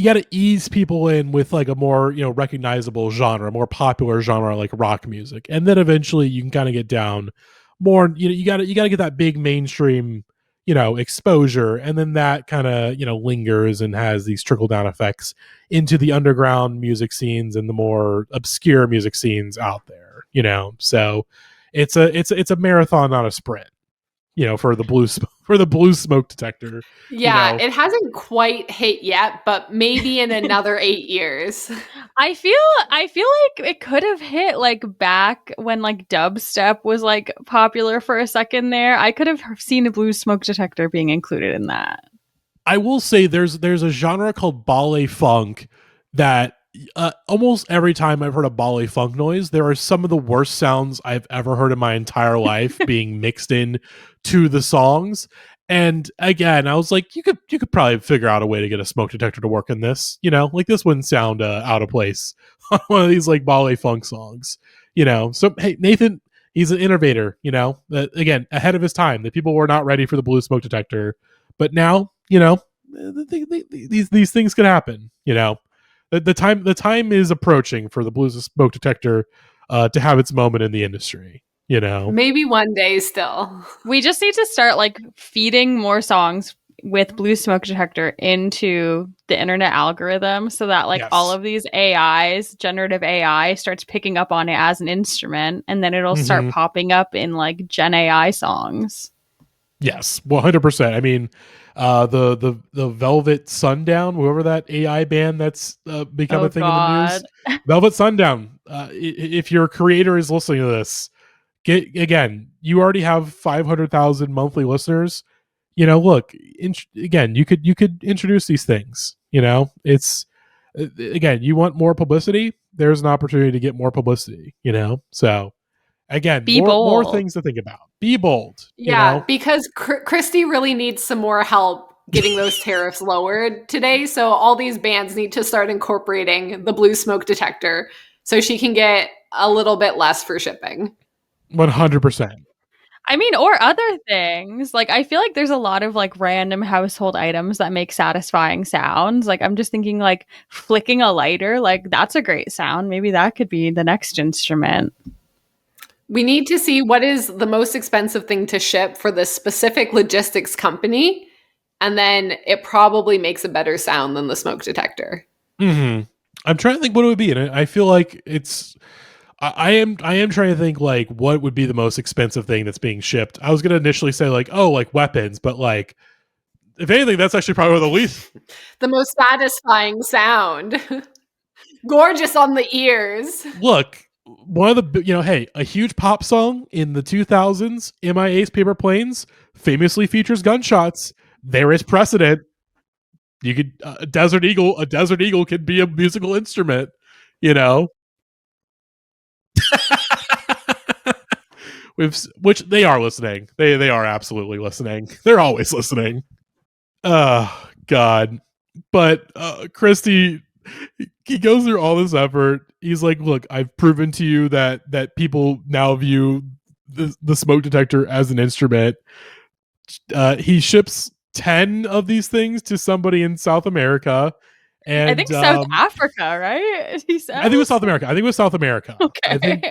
gotta ease people in with like a more, you know, recognizable genre, more popular genre like rock music, and then eventually you can kind of get down more. You know, you gotta get that big mainstream, you know, exposure, and then that kind of, you know, lingers and has these trickle down effects into the underground music scenes and the more obscure music scenes out there. You know, so it's a marathon, not a sprint. You know, for the blue smoke detector. Yeah, you know. It hasn't quite hit yet, but maybe in another 8 years. I feel like it could have hit like back when like dubstep was like popular for a second there. I could have seen a blue smoke detector being included in that. I will say there's a genre called ballet funk that almost every time I've heard a ballet funk noise, there are some of the worst sounds I've ever heard in my entire life being mixed in to the songs. And again, I was like, you could probably figure out a way to get a smoke detector to work in this. Like this wouldn't sound out of place on one of these like ballet funk songs. So hey, Nathan, he's an innovator. Again, ahead of his time. The people were not ready for the blue smoke detector, but now these things can happen. The time is approaching for the blue smoke detector to have its moment in the industry. Maybe one day still. We just need to start like feeding more songs with blue smoke detector into the internet algorithm so that like all of these AIs, generative AI, starts picking up on it as an instrument, and then it'll start popping up in like Gen AI songs. Yes, 100%. I mean, the Velvet Sundown, whoever that AI band that's become a thing in the news, Velvet Sundown. If your creator is listening to this, you already have 500,000 monthly listeners. Look, again, you could introduce these things. It's again, you want more publicity. There's an opportunity to get more publicity. So again, more things to think about. Be bold. Yeah, because Christy really needs some more help getting those tariffs lowered today. So all these bands need to start incorporating the blue smoke detector so she can get a little bit less for shipping. 100%. I mean, or other things. Like, I feel like there's a lot of like random household items that make satisfying sounds. Like, I'm just thinking like flicking a lighter. Like, that's a great sound. Maybe that could be the next instrument. We need to see what is the most expensive thing to ship for this specific logistics company. And then it probably makes a better sound than the smoke detector. I'm trying to think what it would be. And I feel like I am trying to think like what would be the most expensive thing that's being shipped. I was going to initially say like, oh, like weapons, but like if anything, that's actually probably the least. The most satisfying sound. Gorgeous on the ears. Look, one of the, hey, a huge pop song in the 2000s, MIA's Paper Planes, famously features gunshots. There is precedent. You could a desert eagle could be a musical instrument, which they are listening. They are absolutely listening. They're always listening. Oh God. But Christy, he goes through all this effort. He's like, look, I've proven to you that people now view the smoke detector as an instrument. He ships 10 of these things to somebody in South America. And I think South Africa, right? He said. I think it was South America. Okay. I think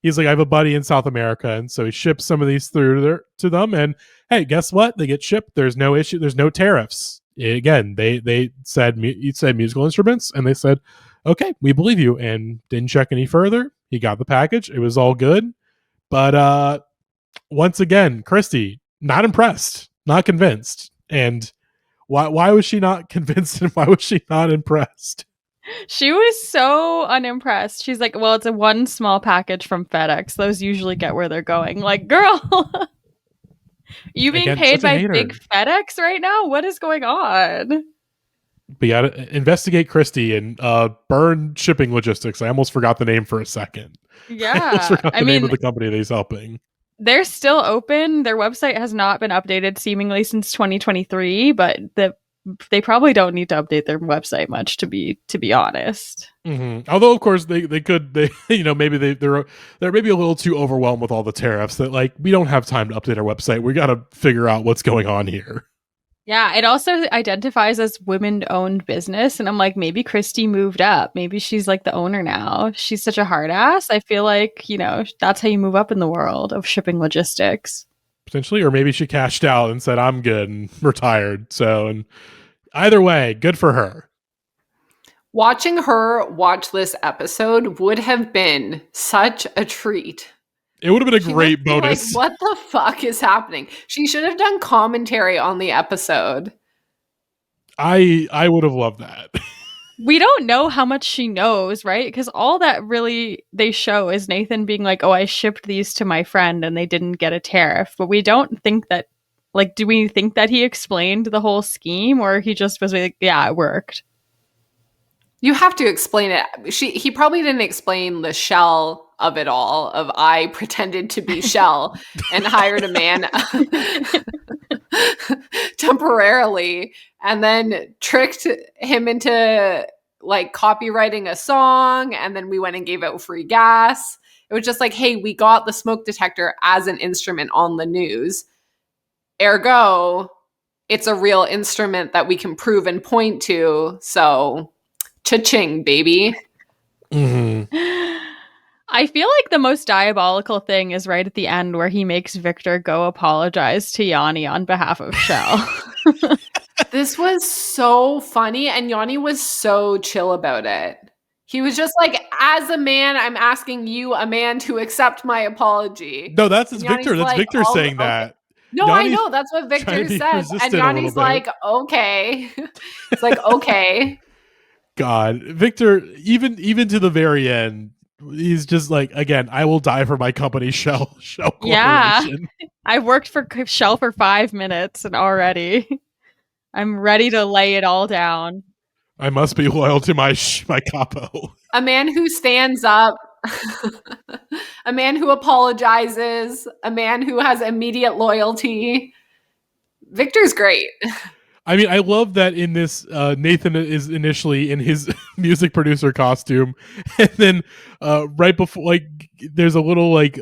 he's like, I have a buddy in South America, and so he ships some of these through to them. And hey, guess what? They get shipped. There's no issue. There's no tariffs. Again, they said musical instruments, and they said, okay, we believe you, and didn't check any further. He got the package. It was all good. But once again, Christy, not impressed, not convinced. And why was she not convinced, and why was she not impressed? She was so unimpressed. She's like, well, it's a one small package from FedEx. Those usually get where they're going. Like, girl, you being paid by big FedEx right now? What is going on? We gotta investigate Christy and burn shipping logistics. I almost forgot the name for a second. Yeah. I almost forgot the name of the company that he's helping. They're still open. Their website has not been updated seemingly since 2023, but they probably don't need to update their website much to be honest. Although of course they maybe they're maybe a little too overwhelmed with all the tariffs that like we don't have time to update our website. We got to figure out what's going on here. Yeah, it also identifies as women-owned business, and I'm like, maybe Christy moved up. Maybe she's like the owner now. She's such a hard ass. I feel like, that's how you move up in the world of shipping logistics. Potentially, or maybe she cashed out and said, I'm good and retired. So, and either way, good for her. Watching her watch this episode would have been such a treat. It would have been a great bonus. Like, what the fuck is happening? She should have done commentary on the episode. I would have loved that. We don't know how much she knows, right? Because all that really they show is Nathan being like, oh, I shipped these to my friend and they didn't get a tariff. But we don't think that, like, do we think that he explained the whole scheme, or he just was like, yeah, it worked? You have to explain it. He probably didn't explain the shell of it all, of I pretended to be Shell and hired a man temporarily, and then tricked him into like copywriting a song, and then we went and gave out free gas. It was just like, hey, we got the smoke detector as an instrument on the news. Ergo, it's a real instrument that we can prove and point to. So, cha-ching, baby. Mm-hmm. I feel like the most diabolical thing is right at the end where he makes Victor go apologize to Yanni on behalf of Shell. This was so funny, and Yanni was so chill about it. He was just like, as a man, I'm asking you, a man, to accept my apology. No, that's And Victor. Yanni's That's like, Victor "Oh, saying okay." that. No, Yanni's I know. That's what trying to Victor be said. And resistant a little Yanni's bit. like, okay. It's like, okay. God, Victor, even to the very end, he's just like, again, I will die for my company, Shell Yeah. Corporation. I've worked for Shell for 5 minutes and already I'm ready to lay it all down. I must be loyal to my capo. A man who stands up, a man who apologizes, a man who has immediate loyalty. Victor's great. I mean, I love that in this, Nathan is initially in his music producer costume, and then right before, like, there's a little like,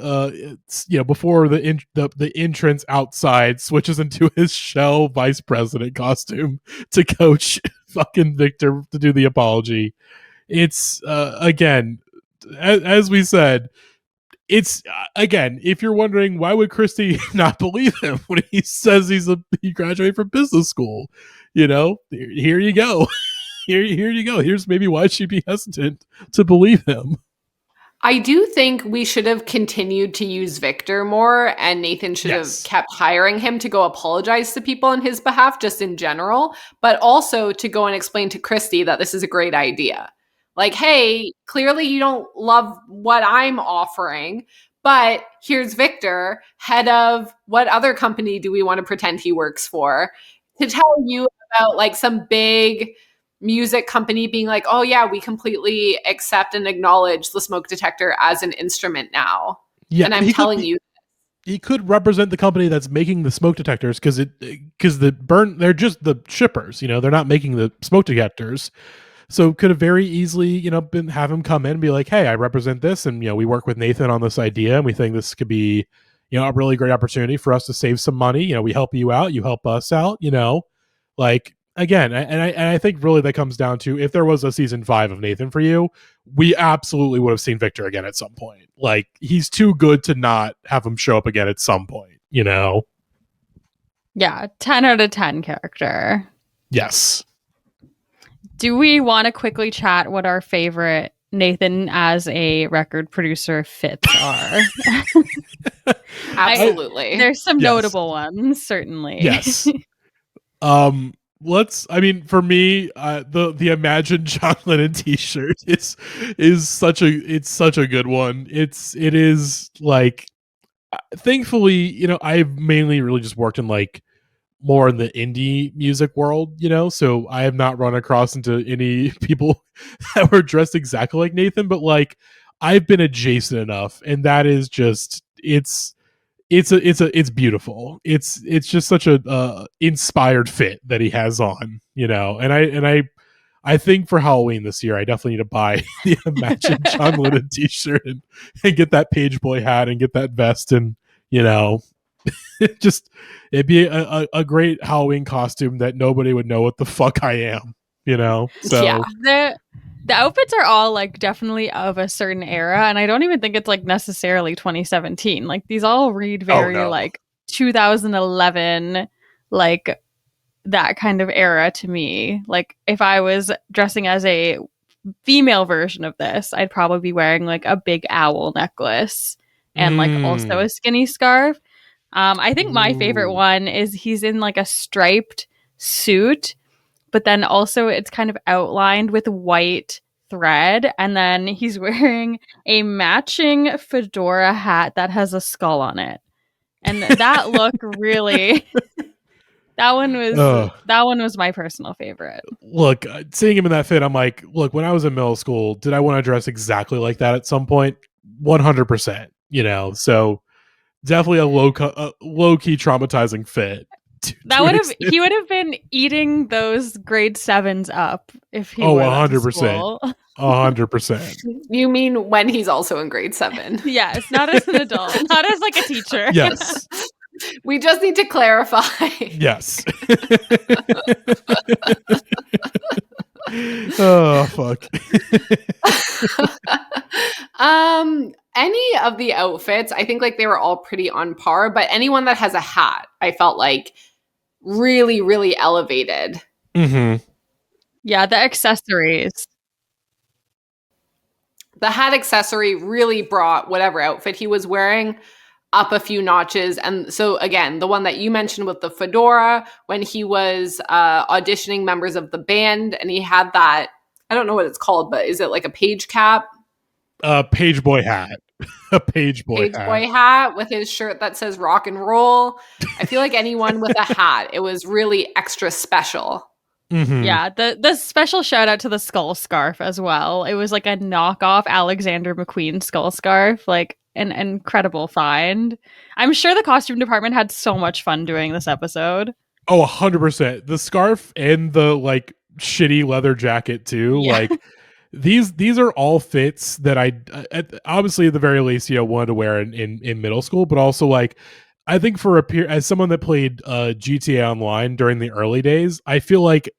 before the entrance outside switches into his Shell vice president costume to coach fucking Victor to do the apology. It's again, as we said. It's again, if you're wondering why would Christy not believe him when he says he graduated from business school, here you go. Here you go. Here's maybe why she'd be hesitant to believe him. I do think we should have continued to use Victor more, and Nathan should have kept hiring him to go apologize to people on his behalf, just in general, but also to go and explain to Christy that this is a great idea. Like, hey, clearly you don't love what I'm offering, but here's Victor, head of what other company do we want to pretend he works for, to tell you about like some big music company being like, oh yeah, we completely accept and acknowledge the smoke detector as an instrument now. Yeah, and I'm telling you. He could represent the company that's making the smoke detectors because they're just the shippers, they're not making the smoke detectors. So could have very easily, have him come in and be like, hey, I represent this. And, we work with Nathan on this idea. And we think this could be, a really great opportunity for us to save some money. We help you out. You help us out, like, again. And I think really that comes down to, if there was a season 5 of Nathan For You, we absolutely would have seen Victor again at some point. Like, he's too good to not have him show up again at some point, Yeah, 10 out of 10 character. Yes. Do we want to quickly chat what our favorite Nathan as a record producer fits are? Absolutely. There's some notable ones, certainly. Yes. For me, the Imagine John Lennon t-shirt is such a good one. It is like, thankfully, I've mainly really just worked in like more in the indie music world, so I have not run across into any people that were dressed exactly like Nathan, but like I've been adjacent enough, and that is just it's beautiful. It's just such a inspired fit that he has on, and I think for Halloween this year I definitely need to buy the Imagine John Lennon t-shirt and get that page boy hat and get that vest, and it'd be a great Halloween costume that nobody would know what the fuck I am, So yeah, the outfits are all like definitely of a certain era, and I don't even think it's like necessarily 2017. Like, these all read very like 2011, like that kind of era to me. Like, if I was dressing as a female version of this, I'd probably be wearing like a big owl necklace and like also a skinny scarf. I think my favorite one is he's in like a striped suit, but then also it's kind of outlined with white thread, and then he's wearing a matching fedora hat that has a skull on it. And that look really that one was my personal favorite. Look, seeing him in that fit, I'm like, look, when I was in middle school, did I want to dress exactly like that at some point? 100%, so definitely a low-key traumatizing fit. That would have he would have been eating those grade 7s up if he wore that to 100%. school. 100%. You mean when he's also in grade 7? Yes, not as an adult, not as like a teacher. Yes. We just need to clarify. Yes. Oh, fuck. Any of the outfits, I think like they were all pretty on par, but anyone that has a hat, I felt like really, really elevated. Mm-hmm. Yeah, the accessories. The hat accessory really brought whatever outfit he was wearing up a few notches. And so again, the one that you mentioned with the fedora, when he was auditioning members of the band and he had that, I don't know what it's called, but is it like a page cap? Page boy hat. A page boy hat with his shirt that says rock and roll. I feel like anyone with a hat, it was really extra special. Mm-hmm. Yeah, the special shout out to the skull scarf as well. It was like a knockoff Alexander McQueen skull scarf, like an incredible find. I'm sure the costume department had so much fun doing this episode. Oh, 100%. The scarf and the like shitty leather jacket too. Yeah. Like these are all fits that I obviously at the very least, wanted to wear in middle school, but also like I think for as someone that played GTA Online during the early days, I feel like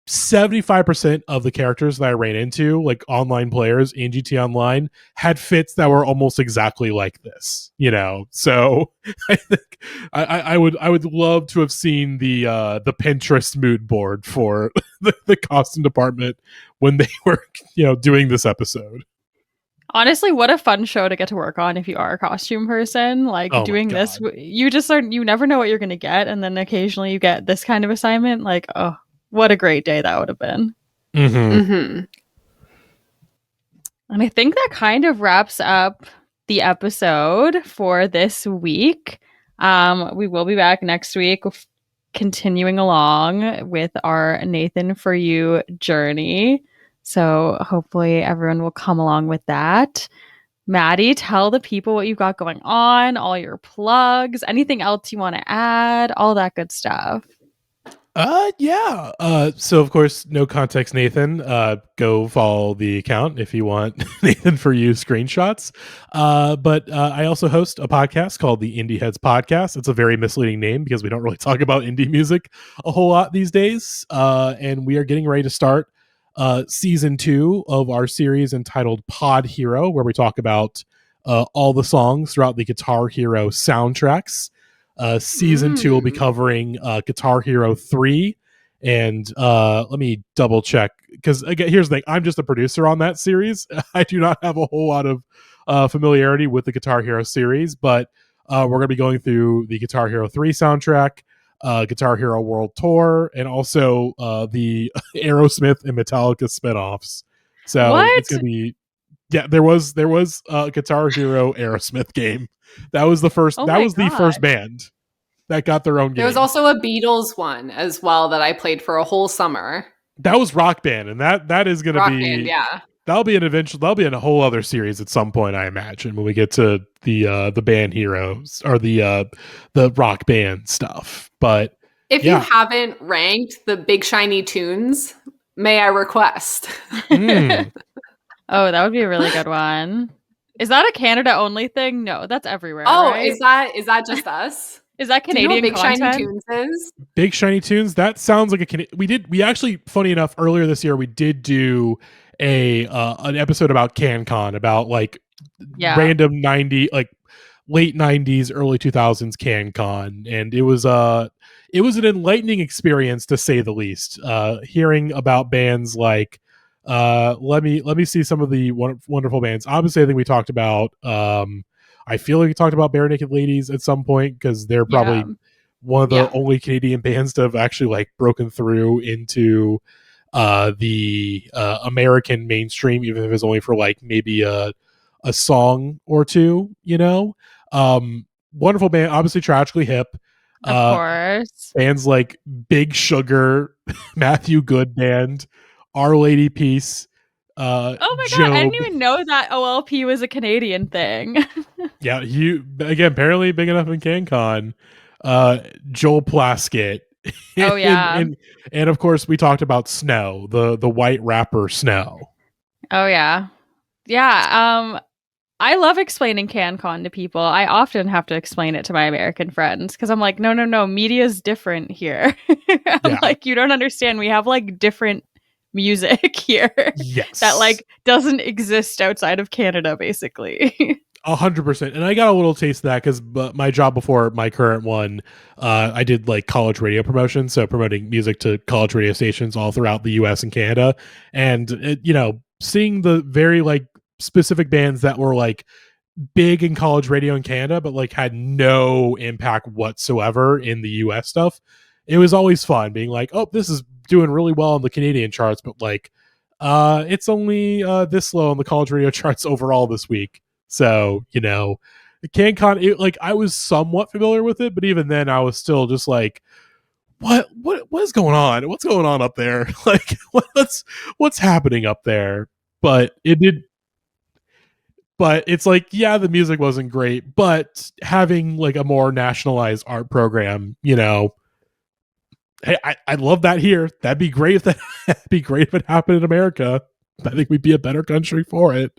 75% of the characters that I ran into, like online players in GTA Online, had fits that were almost exactly like this, So I think I would love to have seen the Pinterest mood board for the costume department when they were doing this episode. Honestly, what a fun show to get to work on if you are a costume person. Like doing this, you just you never know what you're going to get, and then occasionally you get this kind of assignment. Like, oh, what a great day that would have been. Mm-hmm. Mm-hmm. And I think that kind of wraps up the episode for this week. We will be back next week, continuing along with our Nathan For You journey. So hopefully everyone will come along with that. Maddie, tell the people what you've got going on, all your plugs, anything else you want to add, all that good stuff. Yeah. So of course, no context, Nathan. Go follow the account if you want Nathan For You screenshots. But I also host a podcast called the Indie Heads Podcast. It's a very misleading name because we don't really talk about indie music a whole lot these days. And we are getting ready to start season 2 of our series entitled Pod Hero, where we talk about all the songs throughout the Guitar Hero soundtracks. Season 2 will be covering Guitar Hero 3, and let me double check, because again, here's the thing, I'm just a producer on that series. I do not have a whole lot of familiarity with the Guitar Hero series, but we're going to be going through the Guitar Hero 3 soundtrack, Guitar Hero World Tour, and also the Aerosmith and Metallica spinoffs. So it's going to be, yeah, there was a Guitar Hero Aerosmith game. That was the first. The first band that got their own game. There was also a Beatles one as well that I played for a whole summer. That was Rock Band, and that is going to be Band, yeah. That'll be a whole other series at some point, I imagine, when we get to the band heroes or the Rock Band stuff. But if you haven't ranked the Big Shiny Tunes, may I request? Oh, that would be a really good one. Is that a Canada only thing? No, that's everywhere. Oh, right? is that just us? Is that Canadian Big content? Shiny Tunes is? Big Shiny Tunes. That sounds like we actually, funny enough, earlier this year we did do an episode about CanCon, about like random late 90s, early 2000s CanCon, and it was an enlightening experience to say the least. Hearing about bands like let me see some of the wonderful bands. Obviously, I think we talked about I feel like we talked about Bare Naked Ladies at some point, because they're probably one of the only Canadian bands to have actually like broken through into the American mainstream, even if it's only for like maybe a song or two, wonderful band, obviously Tragically Hip, of course, bands like Big Sugar, Matthew Good Band, Our Lady Peace. Oh my god, I didn't even know that OLP was a Canadian thing. Yeah, apparently big enough in CanCon. Joel Plaskett. Oh, yeah. And of course we talked about Snow, the white rapper Snow. Oh, yeah. Yeah. I love explaining CanCon to people. I often have to explain it to my American friends because I'm like, no, media's different here. I'm like, you don't understand. We have like different music here that like doesn't exist outside of Canada, basically. 100%. And I got a little taste of that because my job before my current one, I did like college radio promotion. So promoting music to college radio stations all throughout the US and Canada. And, seeing the very like specific bands that were like big in college radio in Canada, but like had no impact whatsoever in the US stuff. It was always fun being like, oh, this is doing really well on the Canadian charts, but like, it's only this low on the college radio charts overall this week. So, CanCon, like I was somewhat familiar with it, but even then I was still just like, what is going on? What's going on up there? Like what's happening up there? But it's like, yeah, the music wasn't great, but having like a more nationalized art program, hey, I'd love that here. That'd be great if it happened in America. I think we'd be a better country for it,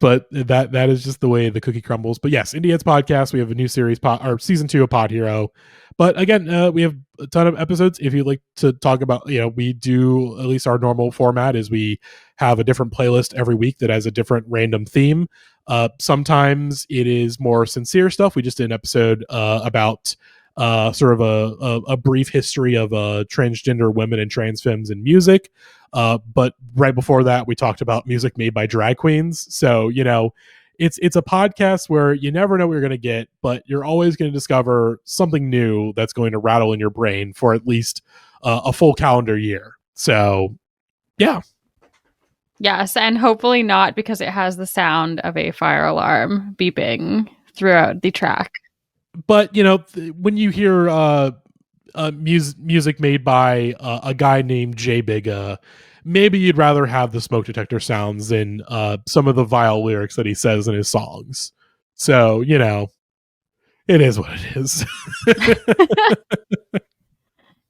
but that is just the way the cookie crumbles. But yes, Indie Heads Podcast, we have a new series, or season 2 of Pod Hero. But again, we have a ton of episodes. If you'd like to talk about, we do, at least our normal format is we have a different playlist every week that has a different random theme. Sometimes it is more sincere stuff. We just did an episode about sort of a brief history of transgender women and trans femmes in music. But right before that, we talked about music made by drag queens. So, it's a podcast where you never know what you're going to get, but you're always going to discover something new that's going to rattle in your brain for at least a full calendar year. So, yeah. Yes, and hopefully not because it has the sound of a fire alarm beeping throughout the track. But, when you hear music made by a guy named Jay Bigga, maybe you'd rather have the smoke detector sounds than some of the vile lyrics that he says in his songs. So, it is what it is.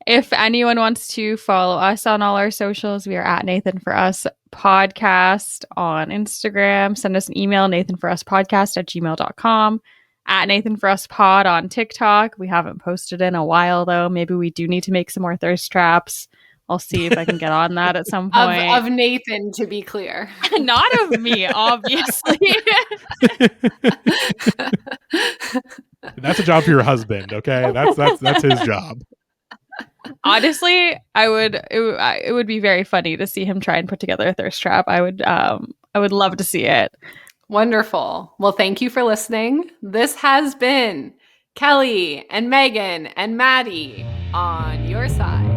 If anyone wants to follow us on all our socials, we are at NathanForUsPodcast on Instagram. Send us an email, NathanForUsPodcast@gmail.com. At NathanForUsPod on TikTok. We haven't posted in a while, though. Maybe we do need to make some more thirst traps. I'll see if I can get on that at some point. Of Nathan, to be clear. Not of me, obviously. That's a job for your husband, okay? That's his job. Honestly, it would be very funny to see him try and put together a thirst trap. I would love to see it. Wonderful. Well, thank you for listening. This has been Kelly and Megan and Maddie on your side.